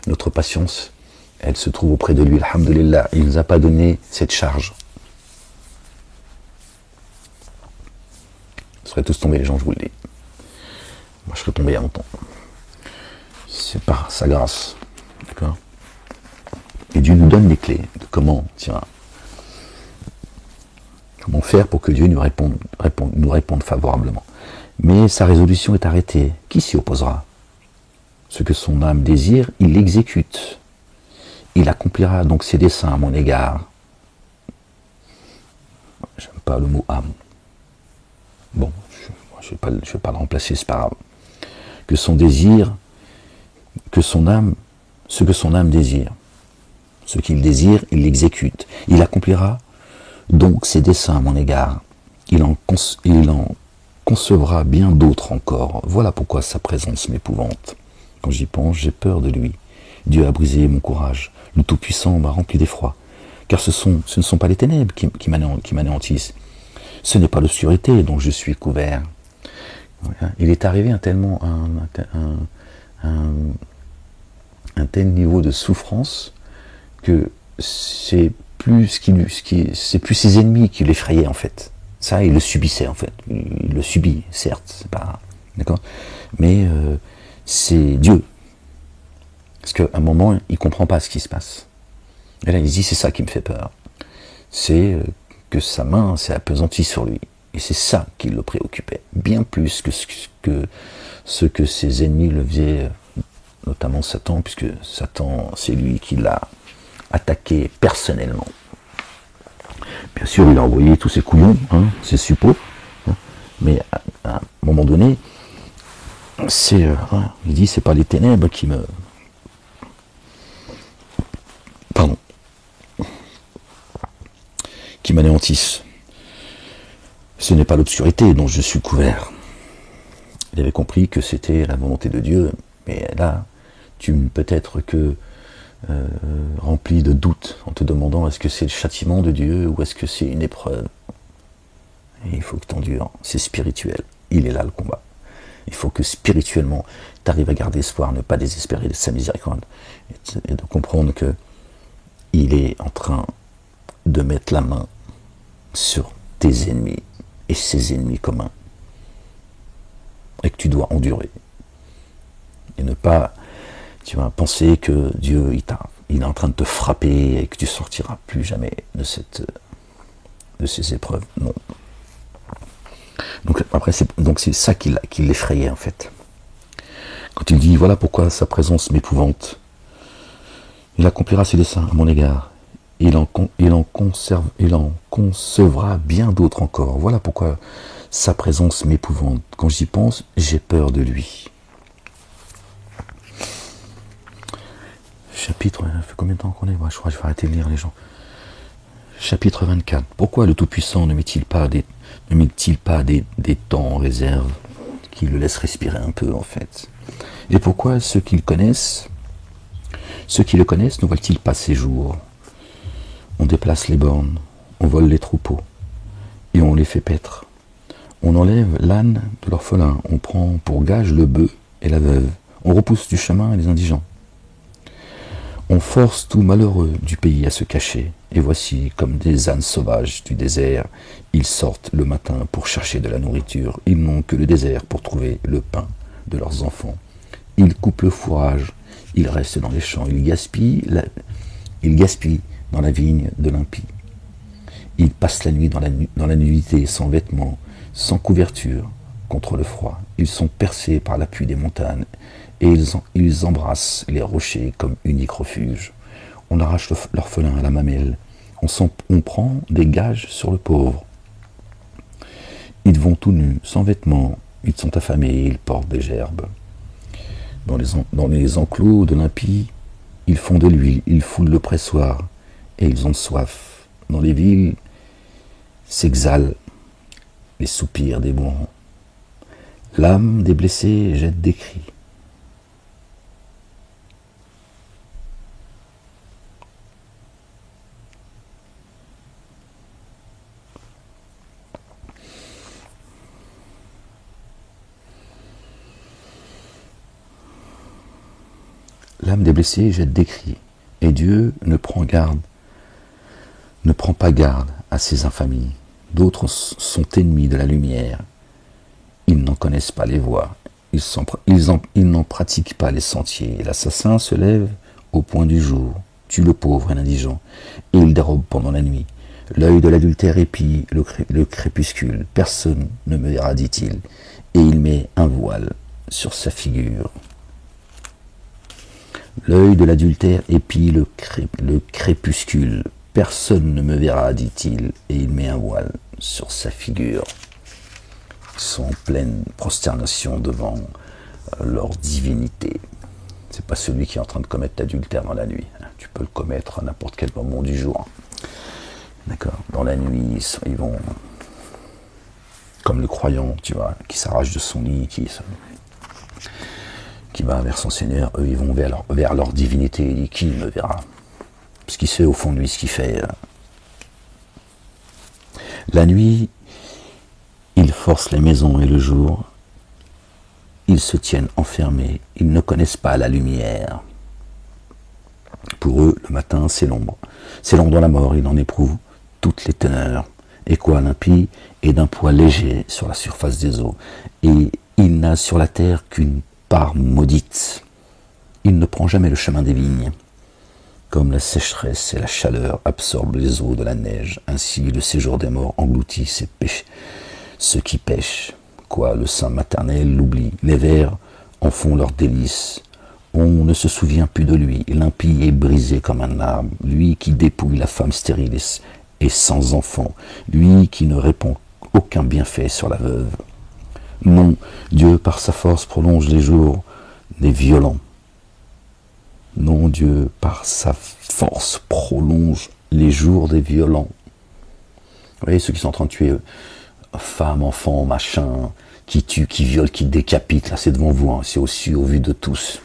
notre patience, elle se trouve auprès de lui. Alhamdulillah, il ne nous a pas donné cette charge. Vous serez tous tombés, les gens, je vous le dis. Moi, je serais tombé il y a longtemps. C'est par sa grâce. D'accord? Et Dieu nous donne les clés de comment faire pour que Dieu nous réponde favorablement. Mais sa résolution est arrêtée. Qui s'y opposera? Ce que son âme désire, il l'exécute. Il accomplira donc ses desseins à mon égard. J'aime pas le mot âme. Bon, je ne vais pas le remplacer, c'est pas grave. Que son désir, ce que son âme désire, ce qu'il désire, il l'exécute. Il accomplira donc ses desseins à mon égard. Il en concevra bien d'autres encore. Voilà pourquoi sa présence m'épouvante. Quand j'y pense, j'ai peur de lui. Dieu a brisé mon courage. Le Tout-Puissant m'a rempli d'effroi. Car ce ne sont pas les ténèbres qui m'anéantissent. Ce n'est pas l'obscurité dont je suis couvert. Il est arrivé un tel niveau de souffrance que c'est plus ses ennemis qui l'effrayaient en fait. Ça, il le subissait en fait. Il le subit, certes, c'est pas d'accord, mais c'est Dieu. Parce qu'à un moment, il comprend pas ce qui se passe. Et là, il dit, c'est ça qui me fait peur. C'est que sa main s'est appesantie sur lui. Et c'est ça qui le préoccupait, bien plus que ce que ses ennemis le faisaient, notamment Satan, puisque Satan, c'est lui qui l'a attaqué personnellement. Bien sûr, il a envoyé tous ses couillons, hein, ses suppôts, hein, mais à un moment donné, il dit, c'est pas les ténèbres qui me... Pardon. Qui m'anéantissent. Ce n'est pas l'obscurité dont je suis couvert. Il avait compris que c'était la volonté de Dieu, mais là, tu ne peux être que rempli de doutes en te demandant est-ce que c'est le châtiment de Dieu ou est-ce que c'est une épreuve. Et il faut que tu endures, c'est spirituel. Il est là le combat. Il faut que spirituellement, tu arrives à garder espoir, ne pas désespérer de sa miséricorde et de comprendre que il est en train de mettre la main sur tes ennemis et ses ennemis communs et que tu dois endurer et ne pas penser que Dieu il est en train de te frapper et que tu sortiras plus jamais de ces épreuves. Non. Donc après c'est ça qui l'effrayait en fait. Quand il dit voilà pourquoi sa présence m'épouvante, il accomplira ses desseins à mon égard. Il en concevra bien d'autres encore. Voilà pourquoi sa présence m'épouvante. Quand j'y pense, j'ai peur de lui. Chapitre, ça fait combien de temps qu'on est? Je crois que je vais arrêter de lire les gens. Chapitre 24. Pourquoi le Tout-Puissant ne met-il pas des temps en réserve qui le laissent respirer un peu en fait? Et pourquoi ceux qui le connaissent ne voient-ils pas ses jours? On déplace les bornes, on vole les troupeaux, et on les fait paître. On enlève l'âne de l'orphelin, on prend pour gage le bœuf et la veuve, on repousse du chemin les indigents. On force tout malheureux du pays à se cacher, et voici, comme des ânes sauvages du désert, ils sortent le matin pour chercher de la nourriture, ils n'ont que le désert pour trouver le pain de leurs enfants. Ils coupent le fourrage, ils restent dans les champs, ils gaspillent dans la vigne de l'impie. Ils passent la nuit dans la nudité, sans vêtements, sans couverture, contre le froid. Ils sont percés par l'appui des montagnes, et ils embrassent les rochers comme unique refuge. On arrache l'orphelin à la mamelle, on prend des gages sur le pauvre. Ils vont tout nus, sans vêtements, ils sont affamés, ils portent des gerbes. Dans les enclos de l'impie, ils font de l'huile, ils foulent le pressoir, et ils ont soif. Dans les villes s'exhalent les soupirs des mourants. L'âme des blessés jette des cris. L'âme des blessés jette des cris, et Dieu ne prend pas garde à ces infamies. D'autres sont ennemis de la lumière. Ils n'en connaissent pas les voies. Ils n'en pratiquent pas les sentiers. L'assassin se lève au point du jour, tue le pauvre et l'indigent, et il dérobe pendant la nuit. L'œil de l'adultère épie le crépuscule. Personne ne me verra, dit-il, et il met un voile sur sa figure. L'œil de l'adultère épie le crépuscule. Personne ne me verra, dit-il, et il met un voile sur sa figure. Ils sont en pleine prosternation devant leur divinité. C'est pas celui qui est en train de commettre l'adultère dans la nuit. Tu peux le commettre à n'importe quel moment du jour. D'accord. Dans la nuit, ils vont, comme le croyant, tu vois, qui s'arrache de son lit, qui va vers son Seigneur. Eux, ils vont vers leur divinité. Il dit, qui me verra? Parce qu'il sait au fond de lui ce qu'il fait. La nuit, ils forcent les maisons, et le jour, ils se tiennent enfermés. Ils ne connaissent pas la lumière. Pour eux, le matin, c'est l'ombre. C'est l'ombre de la mort. Ils en éprouvent toutes les teneurs. Et quoi, l'impie est d'un poids léger sur la surface des eaux. Et il n'a sur la terre qu'une part maudite. Il ne prend jamais le chemin des vignes. Comme la sécheresse et la chaleur absorbent les eaux de la neige, ainsi le séjour des morts engloutit ceux qui pêchent, quoi, le sein maternel l'oublie, les vers en font leur délice. On ne se souvient plus de lui, l'impie est brisé comme un arbre, lui qui dépouille la femme stérile et sans enfant, lui qui ne répand aucun bienfait sur la veuve. Non, Dieu par sa force prolonge les jours des violents. Non, Dieu par sa force prolonge les jours des violents. Vous voyez, ceux qui sont en train de tuer femmes, enfants, machin, qui tuent, qui violent, qui décapitent, là c'est devant vous, hein, c'est aussi au vu de tous.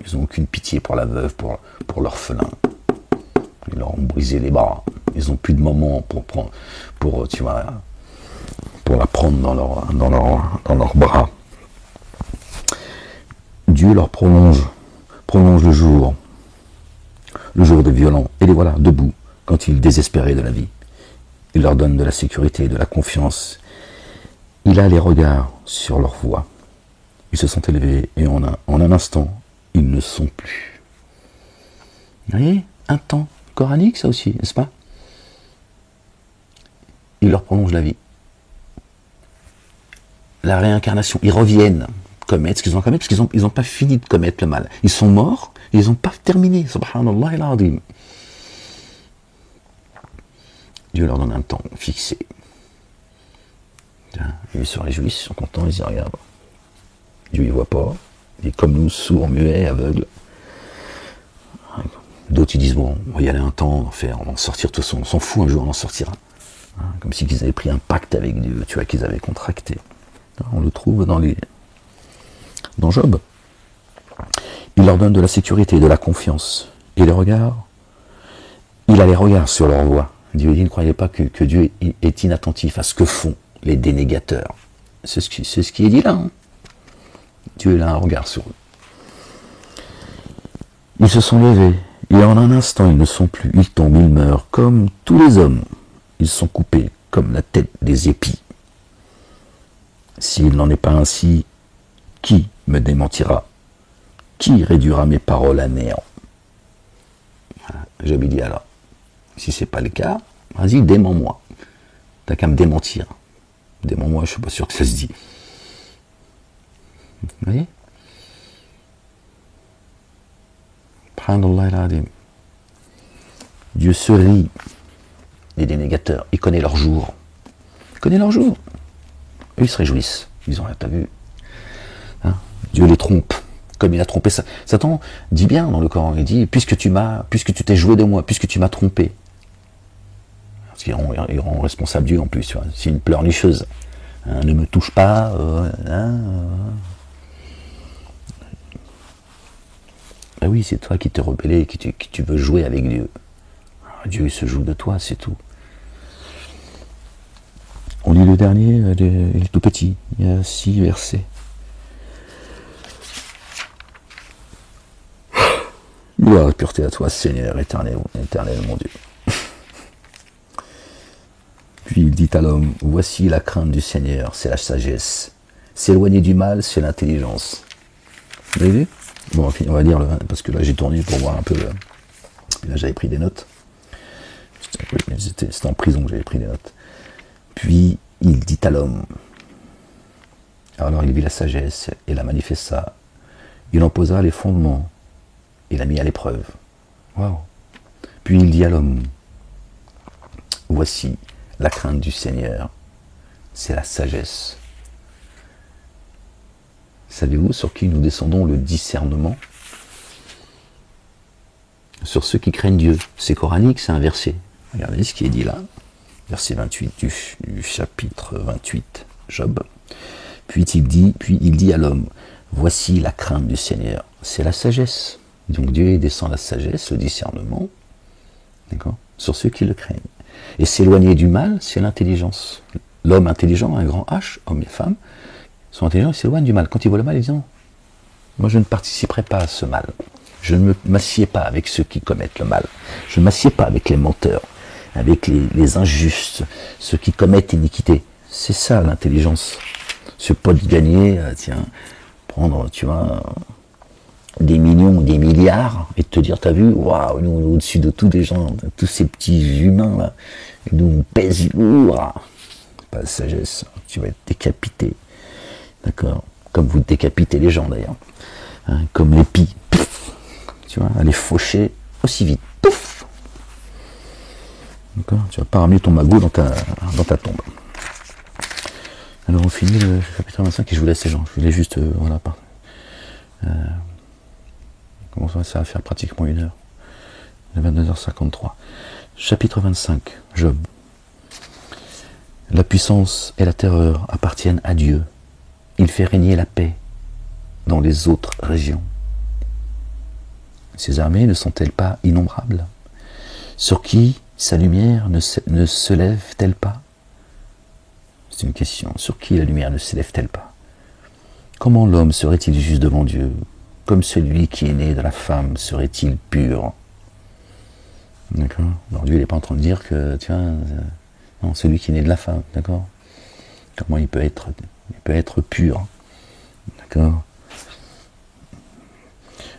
Ils n'ont aucune pitié pour la veuve, pour l'orphelin. Ils leur ont brisé les bras. Ils n'ont plus de moment pour tu vois, pour la prendre dans leurs bras. Dieu leur prolonge le jour des violents, et les voilà debout quand ils désespéraient de la vie. Il leur donne de la sécurité, de la confiance. Il a les regards sur leur voie. Ils se sont élevés, et en un instant, ils ne sont plus. Vous voyez, un temps coranique, ça aussi, n'est-ce pas? Il leur prolonge la vie. La réincarnation, ils reviennent commettre ce qu'ils ont commis, parce qu'ils n'ont pas fini de commettre le mal. Ils sont morts, ils n'ont pas terminé. Subhanallah al-Azim. Dieu leur donne un temps fixé. Ils se réjouissent, ils sont contents, ils disent regarde. Dieu ne voit pas, il est comme nous, sourds, muets, aveugles. D'autres ils disent bon, on va y aller un temps, on va en sortir, de toute façon, on s'en fout, un jour on en sortira. Comme si ils avaient pris un pacte avec Dieu, tu vois, qu'ils avaient contracté. On le trouve dans Job. Il leur donne de la sécurité, de la confiance. Et les regards, il a les regards sur leur voie. Dieu dit, ne croyez pas que Dieu est inattentif à ce que font les dénégateurs. C'est ce qui est dit là. Hein. Dieu a un regard sur eux. Ils se sont levés, et en un instant, ils ne sont plus. Ils tombent, ils meurent, comme tous les hommes. Ils sont coupés, comme la tête des épis. S'il n'en est pas ainsi, qui me démentira? Qui réduira mes paroles à néant? J'avais dit alors, si c'est pas le cas, vas-y, dément-moi. T'as qu'à me démentir. Dément-moi, je suis pas sûr que ça se dit. Vous voyez? Dieu se rit des dénégateurs. Il connaît leur jour. Il connaît leur jour. Eux, ils se réjouissent. Ils ont, t'as vu, hein? Dieu les trompe, comme il a trompé ça. Satan dit bien dans le Coran, il dit, puisque tu t'es joué de moi, puisque tu m'as trompé. Parce qu'il rend responsable Dieu en plus, tu vois. C'est une pleurnicheuse. Hein, ne me touche pas. Ah oui, c'est toi qui t'es rebellé, qui tu veux jouer avec Dieu. Dieu, il se joue de toi, c'est tout. On lit le dernier, il est tout petit, il y a 6 versets. Gloire et pureté à toi, Seigneur, éternel mon Dieu. Puis il dit à l'homme, voici la crainte du Seigneur, c'est la sagesse. S'éloigner du mal, c'est l'intelligence. Vous avez vu? Bon, on va dire, parce que là j'ai tourné pour voir un peu, là j'avais pris des notes. C'était en prison que j'avais pris des notes. Puis il dit à l'homme, alors il vit la sagesse et la manifesta, il en posa les fondements, il l'a mis à l'épreuve. Wow. Puis il dit à l'homme, voici la crainte du Seigneur, c'est la sagesse. Savez-vous sur qui nous descendons le discernement? Sur ceux qui craignent Dieu. C'est coranique, c'est un verset. Regardez ce qui est dit là. Verset 28 du chapitre 28, Job. Puis il dit à l'homme, voici la crainte du Seigneur. C'est la sagesse. Donc Dieu descend la sagesse, le discernement, d'accord, sur ceux qui le craignent. Et s'éloigner du mal, c'est l'intelligence. L'homme intelligent, un grand H, homme et femme, sont intelligents, ils s'éloignent du mal. Quand ils voient le mal, ils disent non, moi je ne participerai pas à ce mal. Je ne m'assieds pas avec ceux qui commettent le mal. Je ne m'assieds pas avec les menteurs, avec les injustes, ceux qui commettent l'iniquité. C'est ça l'intelligence. Ce pas de gagner, tiens, prendre, tu vois, des millions, des milliards, et te dire, t'as vu, waouh, nous on est au-dessus de tous les gens, tous ces petits humains là, nous on pèse lourd. pas de sagesse, tu vas être décapité. D'accord? Comme vous décapitez les gens d'ailleurs. Hein, comme les pies. Tu vois, aller faucher aussi vite. Pouf. D'accord? Tu vas pas ramener ton magot dans ta tombe. Alors on finit le chapitre 25 et je vous laisse les gens. Je voulais juste, voilà, comment ça va faire pratiquement 1 heure. Il est 22h53. Chapitre 25, Job. La puissance et la terreur appartiennent à Dieu. Il fait régner la paix dans les autres régions. Ses armées ne sont-elles pas innombrables? Sur qui sa lumière ne se lève-t-elle pas? C'est une question. Sur qui la lumière ne se lève-t-elle pas? Comment l'homme serait-il juste devant Dieu? Comme celui qui est né de la femme serait-il pur? D'accord? Alors Dieu n'est pas en train de dire que, tiens, non, celui qui est né de la femme, d'accord? Comment il peut être pur? D'accord?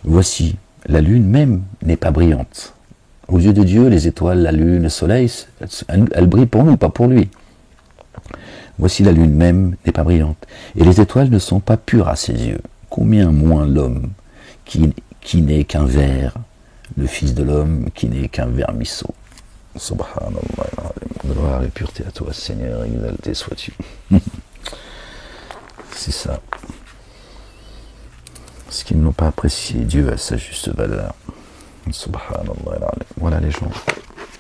Voici, la lune même n'est pas brillante. Aux yeux de Dieu, les étoiles, la lune, le soleil, elles brillent pour nous, pas pour lui. Voici, la lune même n'est pas brillante. Et les étoiles ne sont pas pures à ses yeux. Combien moins l'homme qui n'est qu'un ver, le fils de l'homme qui n'est qu'un vermisseau. Subhanallah, gloire et pureté à toi, Seigneur, exalté sois-tu. C'est ça. Ce qu'ils n'ont pas apprécié Dieu à sa juste valeur. Subhanallah. Voilà les gens.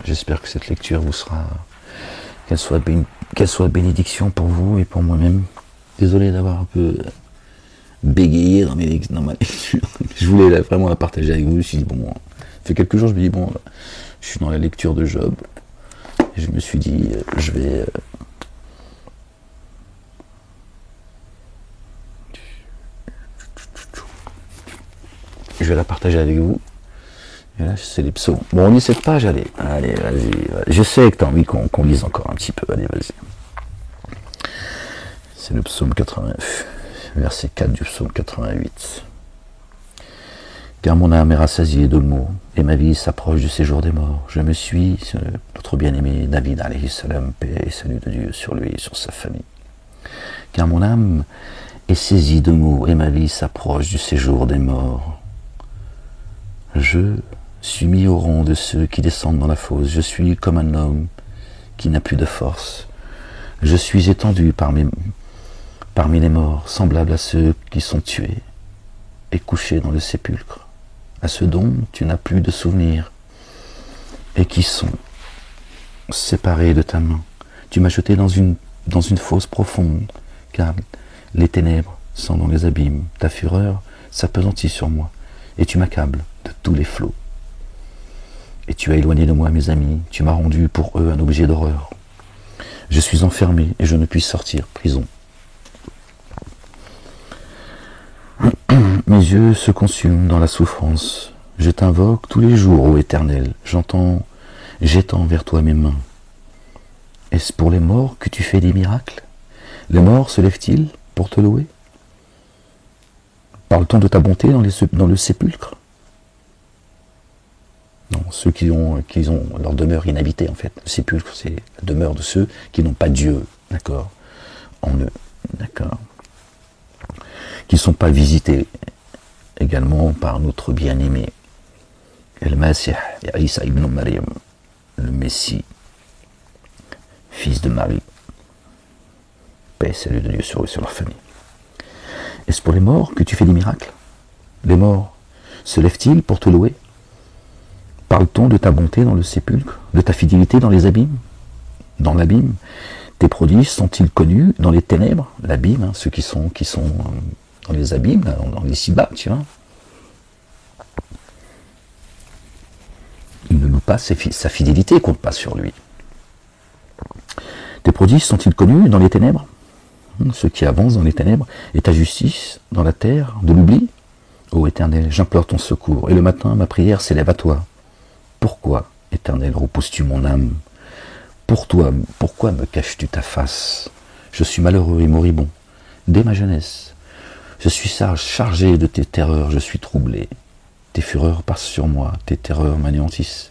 J'espère que cette lecture vous sera, qu'elle soit bénédiction pour vous et pour moi-même. Désolé d'avoir un peu bégayé dans ma lecture. Je voulais vraiment la partager avec vous. Je me suis dit, bon, ça fait quelques jours, je me dis, bon, je suis dans la lecture de Job. Et je me suis dit, je vais la partager avec vous. Et là, c'est les psaumes. Bon, on lit cette page, allez, vas-y. Je sais que tu as envie qu'on lise encore un petit peu, allez, vas-y. C'est le psaume 89, verset 4 du psaume 88. Car mon âme est rassasiée de maux, et ma vie s'approche du séjour des morts. Je me suis, notre bien-aimé David, alayhi salam, paix et salut de Dieu sur lui et sur sa famille. Car mon âme est saisie de maux, et ma vie s'approche du séjour des morts. Je suis mis au rang de ceux qui descendent dans la fosse. Je suis comme un homme qui n'a plus de force. Je suis étendu parmi les morts, semblable à ceux qui sont tués et couchés dans le sépulcre, à ceux dont tu n'as plus de souvenir et qui sont séparés de ta main. Tu m'as jeté dans une fosse profonde, car les ténèbres sont dans les abîmes. Ta fureur s'appesantit sur moi, et tu m'accables de tous les flots. Et tu as éloigné de moi mes amis, tu m'as rendu pour eux un objet d'horreur. Je suis enfermé et je ne puis sortir, prison. Mes yeux se consument dans la souffrance. Je t'invoque tous les jours, ô Éternel. J'étends vers toi mes mains. Est-ce pour les morts que tu fais des miracles? Les morts se lèvent-ils pour te louer? Parle-t-on de ta bonté dans le sépulcre? Non, ceux qui ont leur demeure inhabitée, en fait. Le sépulcre, c'est la demeure de ceux qui n'ont pas Dieu, d'accord, en eux, d'accord, qui ne sont pas visités également par notre bien-aimé, El-Masih, Isa ibn Maryam, le Messie, fils de Marie. Paix et salut de Dieu sur eux et sur leur famille. Est-ce pour les morts que tu fais des miracles? Les morts se lèvent-ils pour te louer? Parle-t-on de ta bonté dans le sépulcre, de ta fidélité dans les abîmes, dans l'abîme? Tes prodiges sont-ils connus dans les ténèbres? L'abîme, hein, ceux qui sont dans les abîmes, dans les ici-bas, tu vois. Il ne loue pas sa fidélité, compte pas sur lui. Tes prodiges sont-ils connus dans les ténèbres? Ceux qui avancent dans les ténèbres, et ta justice dans la terre de l'oubli? Ô Éternel, j'implore ton secours, et le matin ma prière s'élève à toi. Pourquoi, Éternel, repousses-tu mon âme? Pourquoi me caches-tu ta face? Je suis malheureux et moribond, dès ma jeunesse. Je suis chargé de tes terreurs, je suis troublé. Tes fureurs passent sur moi, tes terreurs m'anéantissent.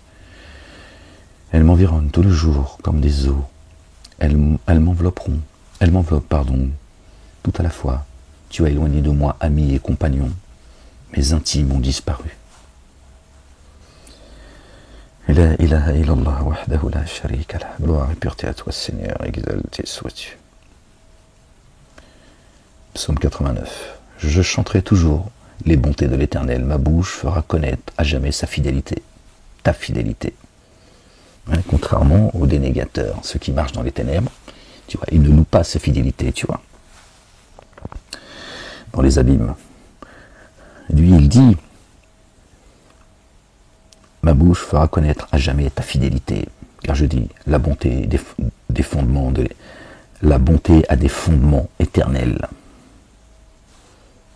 Elles m'environnent tout le jour comme des eaux. elles m'enveloppent, pardon, tout à la fois. Tu as éloigné de moi amis et compagnons, mes intimes ont disparu. La ilaha illallah wahdahu la sharika lah. Gloire et pureté à toi, Seigneur, exalté sois-tu. Psaume 89. Je chanterai toujours les bontés de l'Éternel. Ma bouche fera connaître à jamais sa fidélité, ta fidélité. Hein, contrairement aux dénégateurs, ceux qui marchent dans les ténèbres, tu vois, ils ne louent pas sa fidélité, tu vois. Dans les abîmes. Lui, il dit, ma bouche fera connaître à jamais ta fidélité, car je dis, la bonté des fondements la bonté a des fondements éternels.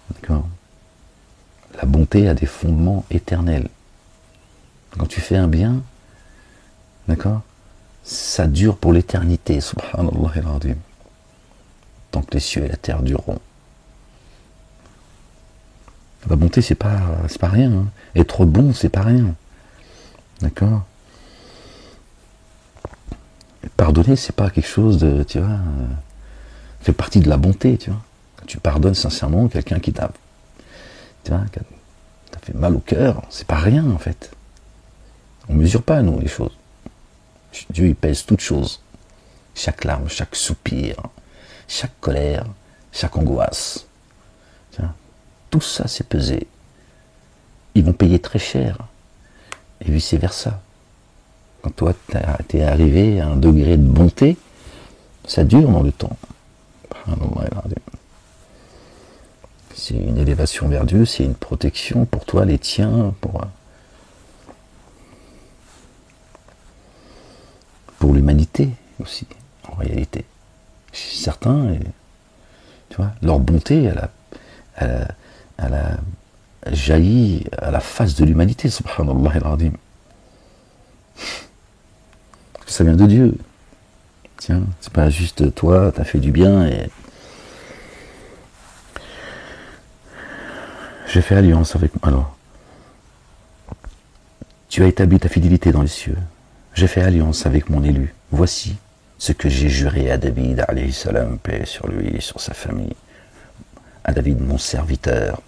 D'accord? La bonté a des fondements éternels. Quand tu fais un bien, d'accord, ça dure pour l'éternité, subhanallah al-azim, tant que les cieux et la terre dureront. La bonté, c'est pas rien. Hein. Être bon, c'est pas rien. D'accord? Pardonner, c'est pas quelque chose de, tu vois, fait partie de la bonté, tu vois. Quand tu pardonnes sincèrement quelqu'un qui t'a, tu vois, qui t'a fait mal au cœur, c'est pas rien en fait. On mesure pas, nous, les choses. Dieu, il pèse toutes choses. Chaque larme, chaque soupir, chaque colère, chaque angoisse. Tu vois, tout ça, c'est pesé. Ils vont payer très cher. Et vice-versa. Quand toi, tu es arrivé à un degré de bonté, ça dure dans le temps. C'est une élévation vers Dieu, c'est une protection pour toi, les tiens, pour l'humanité aussi, en réalité. Certains, tu vois, leur bonté, elle a jailli à la face de l'humanité, subhanallah al-azim. Ça vient de Dieu. Tiens, c'est pas juste toi, t'as fait du bien et... J'ai fait alliance avec... Alors, tu as établi ta fidélité dans les cieux. J'ai fait alliance avec mon élu. Voici ce que j'ai juré à David, alayhi salam, paix sur lui, sur sa famille. À David, mon serviteur.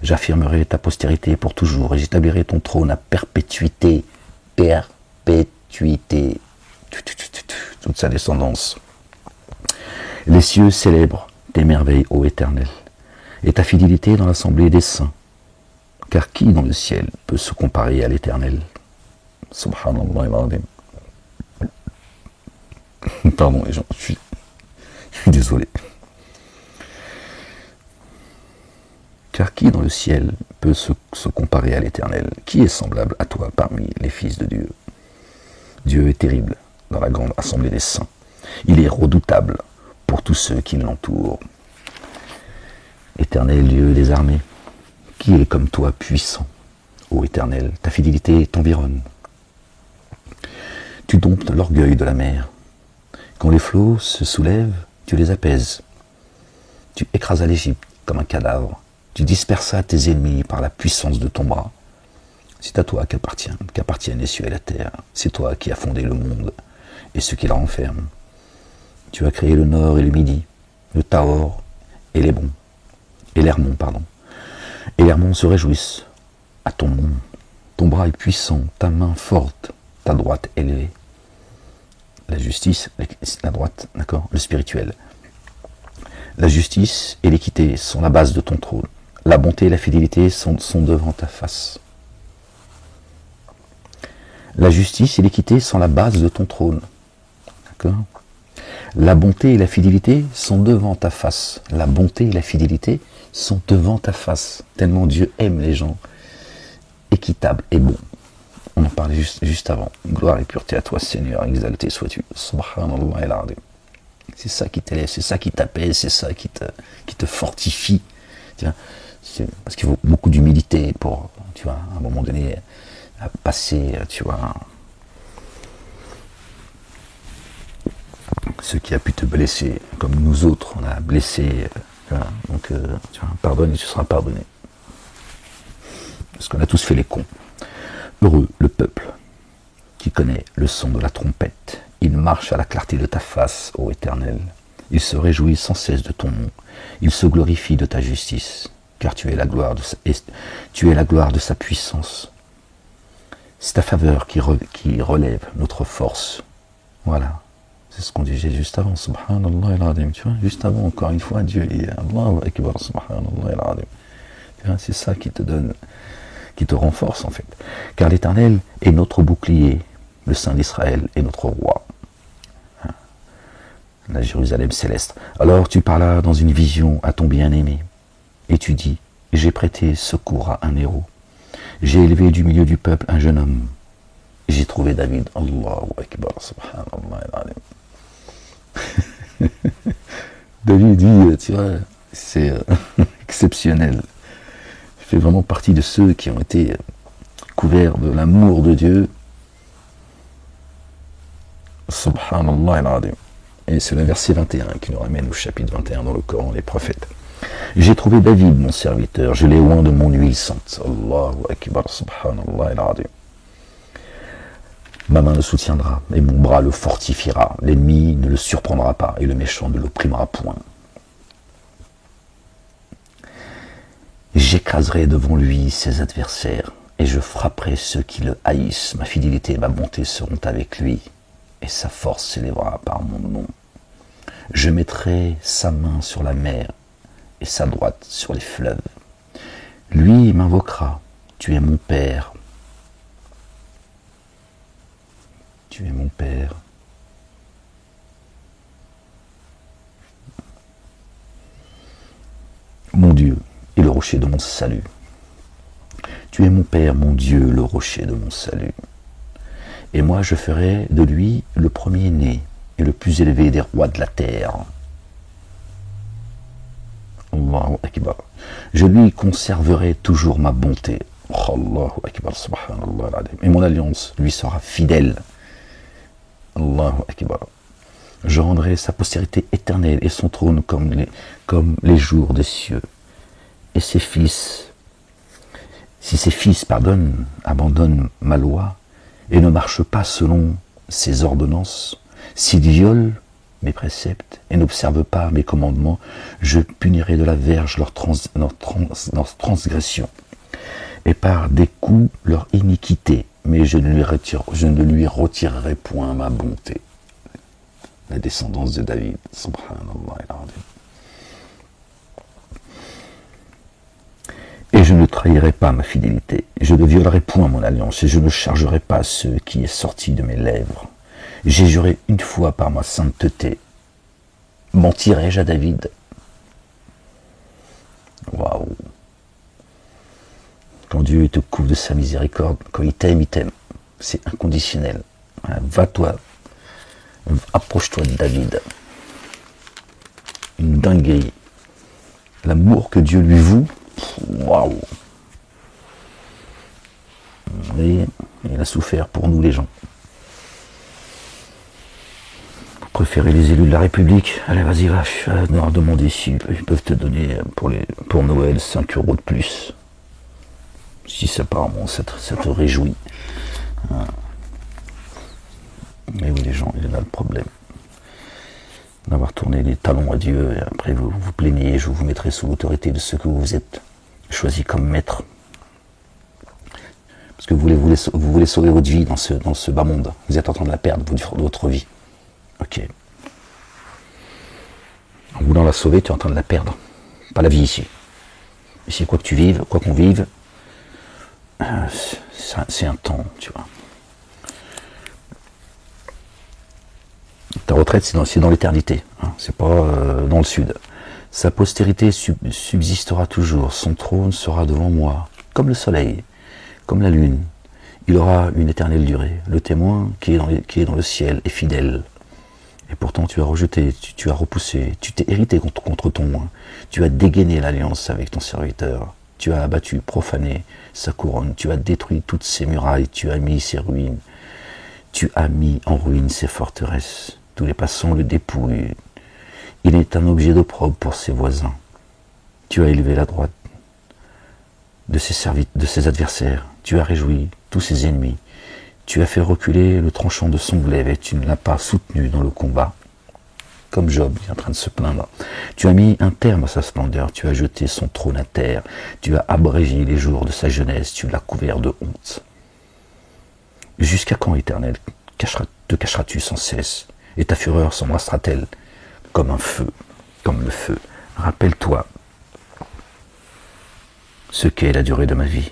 J'affirmerai ta postérité pour toujours et j'établirai ton trône à perpétuité. Perpétuité. Toute sa descendance. Les cieux célèbrent tes merveilles, ô Éternel, et ta fidélité dans l'assemblée des saints. Car qui dans le ciel peut se comparer à l'Éternel? Subhanallah al-azim. Pardon les gens, je suis désolé. Car qui dans le ciel peut se comparer à l'Éternel? Qui est semblable à toi parmi les fils de Dieu? Dieu est terrible dans la grande assemblée des saints. Il est redoutable pour tous ceux qui l'entourent. Éternel Dieu des armées, qui est comme toi puissant? Ô Éternel, ta fidélité t'environne. Tu domptes l'orgueil de la mer. Quand les flots se soulèvent, tu les apaises. Tu écrasas l'Égypte comme un cadavre. Tu dispersas tes ennemis par la puissance de ton bras. C'est à toi qu'appartiennent les cieux et la terre. C'est toi qui as fondé le monde et ce qui le renferme. Tu as créé le nord et le midi, le Tahor et les bons. Et l'Hermon, pardon. Et l'Hermon se réjouissent à ton nom. Ton bras est puissant, ta main forte, ta droite élevée. La justice, la droite, d'accord, le spirituel. La justice et l'équité sont la base de ton trône. La bonté et la fidélité sont devant ta face. La justice et l'équité sont la base de ton trône. D'accord? La bonté et la fidélité sont devant ta face. La bonté et la fidélité sont devant ta face. Tellement Dieu aime les gens équitables et bons. On en parlait juste avant. Gloire et pureté à toi, Seigneur, exalté sois-tu. Subhanallah al-azim. C'est ça qui t'élève, c'est ça qui t'apaise, c'est ça qui te fortifie. Parce qu'il faut beaucoup d'humilité pour, tu vois, à un moment donné, à passer, tu vois, ce qui a pu te blesser, comme nous autres, on a blessé, tu vois, donc, tu vois, pardonne et tu seras pardonné. Parce qu'on a tous fait les cons. Heureux le peuple qui connaît le son de la trompette Il marche à la clarté de ta face, ô Éternel. Il se réjouit sans cesse de ton nom. Il se glorifie de ta justice, car tu es la gloire de sa puissance. C'est ta faveur qui relève notre force. Voilà. C'est ce qu'on disait juste avant. Subhanallah al-Azim. Tu vois, juste avant, encore une fois, Dieu est Allahu Akbar. Subhanallah al-Azim. Tu vois, c'est ça qui te donne, qui te renforce en fait. Car l'Éternel est notre bouclier. Le Saint d'Israël est notre roi. La Jérusalem céleste. Alors tu parlas dans une vision à ton bien-aimé. Et tu dis, j'ai prêté secours à un héros. J'ai élevé du milieu du peuple un jeune homme. J'ai trouvé David. Allahu Akbar. Subhanallah al-Azim. David dit, tu vois, c'est exceptionnel. Il fait vraiment partie de ceux qui ont été couverts de l'amour de Dieu. Subhanallah al-Azim. Et c'est le verset 21 qui nous ramène au chapitre 21 dans le Coran, les prophètes. J'ai trouvé David, mon serviteur, je l'ai oint de mon huile sainte. Allahu Akbar, subhanallah al-Azim. Ma main le soutiendra, et mon bras le fortifiera. L'ennemi ne le surprendra pas, et le méchant ne l'opprimera point. J'écraserai devant lui ses adversaires, et je frapperai ceux qui le haïssent. Ma fidélité et ma bonté seront avec lui, et sa force s'élèvera par mon nom. Je mettrai sa main sur la mer, et sa droite sur les fleuves. Lui m'invoquera, tu es mon Père. Tu es mon Père. Mon Dieu est le rocher de mon salut. Tu es mon Père, mon Dieu, le rocher de mon salut. Et moi je ferai de lui le premier-né et le plus élevé des rois de la terre. Allahu Akbar. Je lui conserverai toujours ma bonté. Allahu Akbar, subhanallah al-Azim. Et mon alliance lui sera fidèle. Allahu Akbar. Je rendrai sa postérité éternelle et son trône comme les jours des cieux. Et ses fils, si ses fils abandonnent ma loi et ne marchent pas selon ses ordonnances, s'ils violent mes préceptes et n'observent pas mes commandements, je punirai de la verge leur transgression et par des coups leur iniquité, mais je ne lui retirerai point ma bonté. La descendance de David, subhanallah al-Azim. Et je ne trahirai pas ma fidélité, je ne violerai point mon alliance, et je ne chargerai pas ce qui est sorti de mes lèvres. J'ai juré une fois par ma sainteté. Mentirai-je à David? Waouh! Quand Dieu te couvre de sa miséricorde, quand il t'aime, c'est inconditionnel. Va-toi, approche-toi de David. Une dinguerie. L'amour que Dieu lui voue, waouh! Et il a souffert pour nous les gens. Vous préférez les élus de la République? Allez, vas-y, va leur demander s'ils peuvent te donner pour Noël 5 € de plus. Si ça apparemment ça te réjouit. Mais oui, les gens, il y en a le problème. D'avoir tourné les talons à Dieu, et après vous vous plaignez, je vous mettrai sous l'autorité de ceux que vous êtes choisis comme maître. Parce que vous voulez sauver votre vie dans ce bas monde. Vous êtes en train de la perdre, votre vie. Ok. En voulant la sauver, tu es en train de la perdre. Pas la vie ici. Ici, quoi que tu vives, quoi qu'on vive, c'est un temps, tu vois. Ta retraite, c'est dans l'éternité, hein, c'est pas dans le sud. Sa postérité subsistera toujours, son trône sera devant moi, comme le soleil, comme la lune. Il aura une éternelle durée. Le témoin qui est dans le ciel est fidèle. Et pourtant tu as rejeté, tu as repoussé, tu t'es irrité contre ton moi. Tu as dégainé l'alliance avec ton serviteur. Tu as abattu, profané sa couronne. Tu as détruit toutes ses murailles. Tu as mis ses ruines. Tu as mis en ruine ses forteresses. Tous les passants le dépouillent. Il est un objet d'opprobre pour ses voisins. Tu as élevé la droite de ses adversaires. Tu as réjoui tous ses ennemis. Tu as fait reculer le tranchant de son glaive et tu ne l'as pas soutenu dans le combat. Comme Job, il est en train de se plaindre. Tu as mis un terme à sa splendeur, tu as jeté son trône à terre, tu as abrégé les jours de sa jeunesse, tu l'as couvert de honte. Jusqu'à quand, Éternel, te cacheras-tu sans cesse, et ta fureur s'embrassera-t-elle comme un feu, comme le feu? Rappelle-toi ce qu'est la durée de ma vie,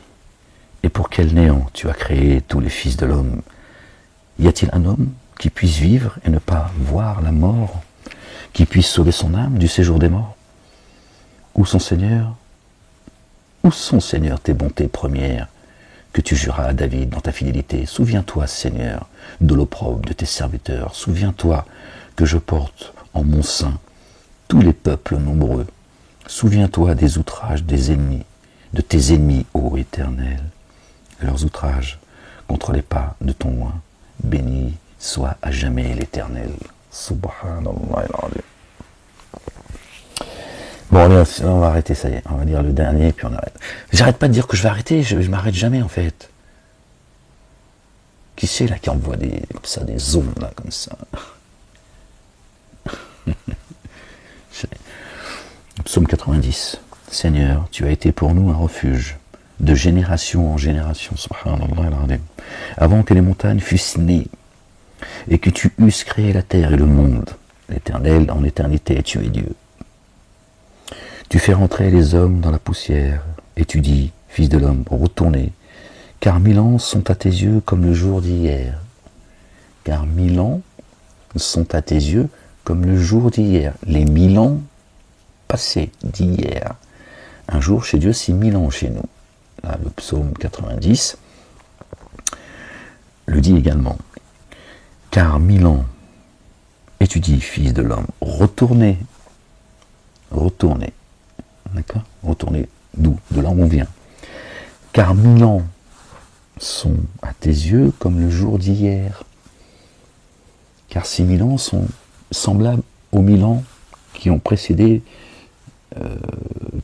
et pour quel néant tu as créé tous les fils de l'homme. Y a-t-il un homme qui puisse vivre et ne pas voir la mort, qui puisse sauver son âme du séjour des morts? Où sont, Seigneur, tes bontés premières que tu juras à David dans ta fidélité? Souviens-toi, Seigneur, de l'opprobre de tes serviteurs. Souviens-toi que je porte en mon sein tous les peuples nombreux. Souviens-toi des outrages des ennemis, de tes ennemis, ô Éternel, leurs outrages contre les pas de ton loin. Béni soit à jamais l'Éternel. Subhanallah. Bon, allez, on va arrêter, ça y est. On va lire le dernier, puis on arrête. J'arrête pas de dire que je vais arrêter, je m'arrête jamais, en fait. Qui c'est, là, qui envoie des ondes, là, comme ça? Psaume 90. Seigneur, tu as été pour nous un refuge, de génération en génération, subhanallah, avant que les montagnes fussent nées, et que tu eusses créé la terre et le monde. L'Éternel, en éternité, tu es Dieu. Tu fais rentrer les hommes dans la poussière, et tu dis, fils de l'homme, retournez, car 1000 ans sont à tes yeux comme le jour d'hier. Car 1000 ans sont à tes yeux comme le jour d'hier. Les 1000 ans passés d'hier. Un jour chez Dieu, c'est 1000 ans chez nous. Là, le psaume 90 le dit également. Car 1000 ans, et tu dis, fils de l'homme, retournez, retournez. D'accord? Retournez d'où? De là où on vient. Car 1000 ans sont à tes yeux comme le jour d'hier. Car ces 1000 ans sont semblables aux 1000 ans qui ont précédé,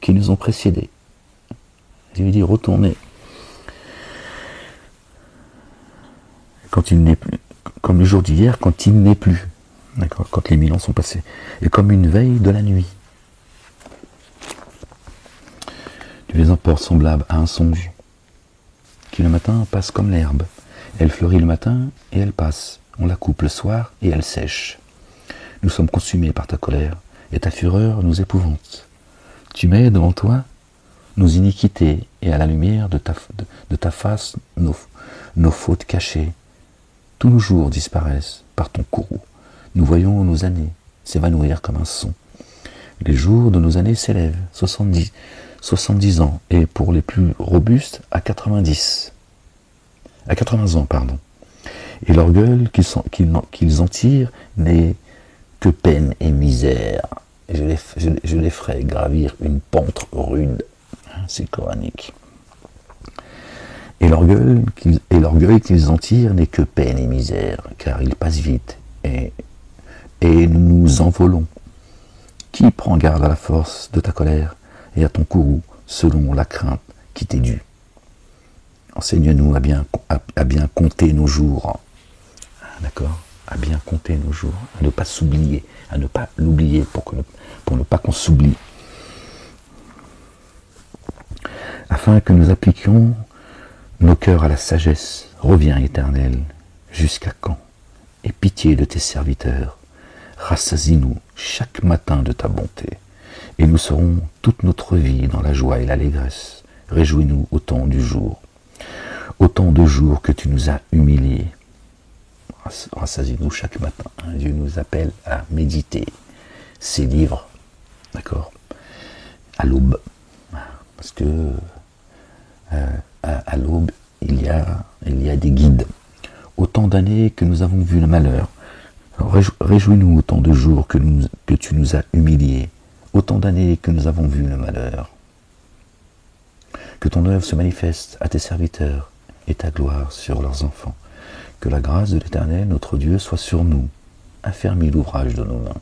qui nous ont précédés. Je lui dis retournez. Quand il n'est plus, comme le jour d'hier, quand il n'est plus. D'accord? Quand les 1000 ans sont passés. Et comme une veille de la nuit. Tu les emportes semblables à un songe, qui le matin passe comme l'herbe. Elle fleurit le matin et elle passe. On la coupe le soir et elle sèche. Nous sommes consumés par ta colère, et ta fureur nous épouvante. Tu mets devant toi nos iniquités, et à la lumière de ta face nos fautes cachées. Tous nos jours disparaissent par ton courroux. Nous voyons nos années s'évanouir comme un son. Les jours de nos années s'élèvent, 70 ans, et pour les plus robustes, à 80 ans, pardon. Et l'orgueil qu'ils en tirent n'est que peine et misère. Je les ferai gravir une pente rude. C'est coranique. Et l'orgueil qu'ils en tirent n'est que peine et misère, car il passe vite, et nous nous envolons. Qui prend garde à la force de ta colère et à ton courroux, selon la crainte qui t'est due? Enseigne-nous à bien compter nos jours. D'accord? À bien compter nos jours, à ne pas s'oublier, à ne pas l'oublier pour ne pas qu'on s'oublie. Afin que nous appliquions nos cœurs à la sagesse. Reviens, Éternel, jusqu'à quand? Aie pitié de tes serviteurs. Rassasie-nous chaque matin de ta bonté, et nous serons toute notre vie dans la joie et l'allégresse. Réjouis-nous autant de jours que tu nous as humiliés. Rassasie-nous chaque matin. Dieu nous appelle à méditer ses livres, d'accord, à l'aube, parce que à l'aube il y a des guides. Autant d'années que nous avons vu le malheur. Réjouis-nous autant de jours que tu nous as humiliés, autant d'années que nous avons vu le malheur. Que ton œuvre se manifeste à tes serviteurs et ta gloire sur leurs enfants. Que la grâce de l'Éternel, notre Dieu, soit sur nous. Affermis l'ouvrage de nos mains.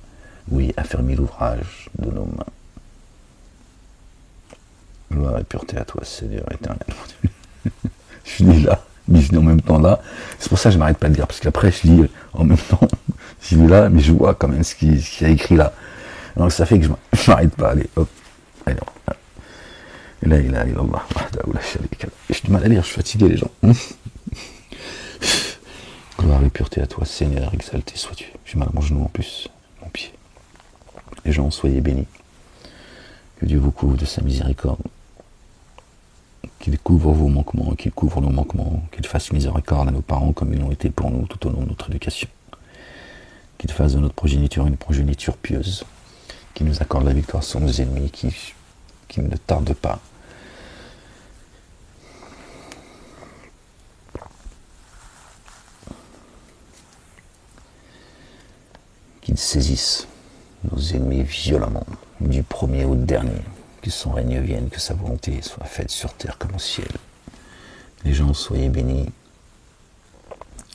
Oui, affermis l'ouvrage de nos mains. Gloire et pureté à toi, Seigneur éternel. Je suis déjà je lis en même temps là. C'est pour ça que je m'arrête pas de lire, parce qu'après je lis en même temps, je lis là, mais je vois quand même ce qu'il y a écrit là. Donc ça fait que je m'arrête pas. Allez, hop. Allez, hop. La ilaha illallah, wahdahu la sharika lah. J'ai du mal à lire, je suis fatigué les gens. Gloire et pureté à toi, Seigneur, exalté sois-tu. J'ai mal à mon genou en plus, mon pied. Les gens, soyez bénis. Que Dieu vous couvre de sa miséricorde. Qu'il couvre vos manquements, qu'il couvre nos manquements, qu'il fasse miséricorde à nos parents comme ils l'ont été pour nous tout au long de notre éducation. Qu'il fasse de notre progéniture une progéniture pieuse. Qu'il nous accorde la victoire sur nos ennemis, qui ne tarde pas. Qu'il saisisse nos ennemis violemment, du premier au dernier, que son règne vienne, que sa volonté soit faite sur terre comme au ciel. Les gens, soyez bénis,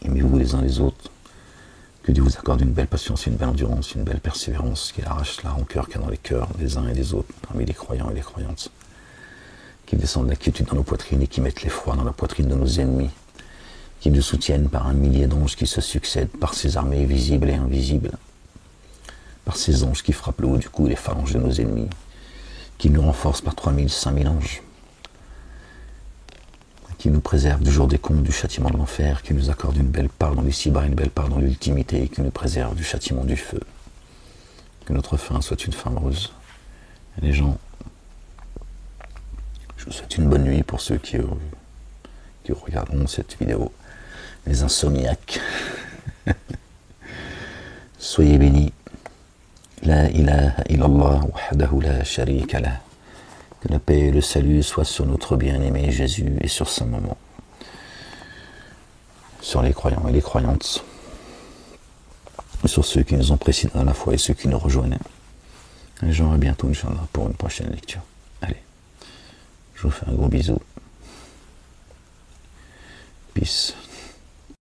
aimez-vous les uns les autres, que Dieu vous accorde une belle patience, une belle endurance, une belle persévérance, qu'il arrache la rancœur qu'il y a dans les cœurs des uns et des autres, parmi les croyants et les croyantes, qu'il descende la quiétude dans nos poitrines et qu'il mette l'effroi dans la poitrine de nos ennemis, qu'il nous soutienne par un millier d'anges qui se succèdent, par ses armées visibles et invisibles, par ces anges qui frappent le haut du cou et les phalanges de nos ennemis, qui nous renforce par 3000, 5000 anges, qui nous préserve du jour des comptes, du châtiment de l'enfer, qui nous accorde une belle part dans l'ici-bas, une belle part dans l'ultimité, et qui nous préserve du châtiment du feu. Que notre fin soit une fin heureuse. Et les gens, je vous souhaite une bonne nuit pour ceux qui regarderont cette vidéo. Les insomniaques. Soyez bénis. La ilaha illallah wahdahu la sharika lah. Que la paix et le salut soient sur notre bien-aimé Jésus et sur sa maman. Sur les croyants et les croyantes. Sur ceux qui nous ont précédés dans la foi et ceux qui nous rejoignent. Et je vous revois bientôt, Inch'Allah, pour une prochaine lecture. Allez, je vous fais un gros bisou. Peace.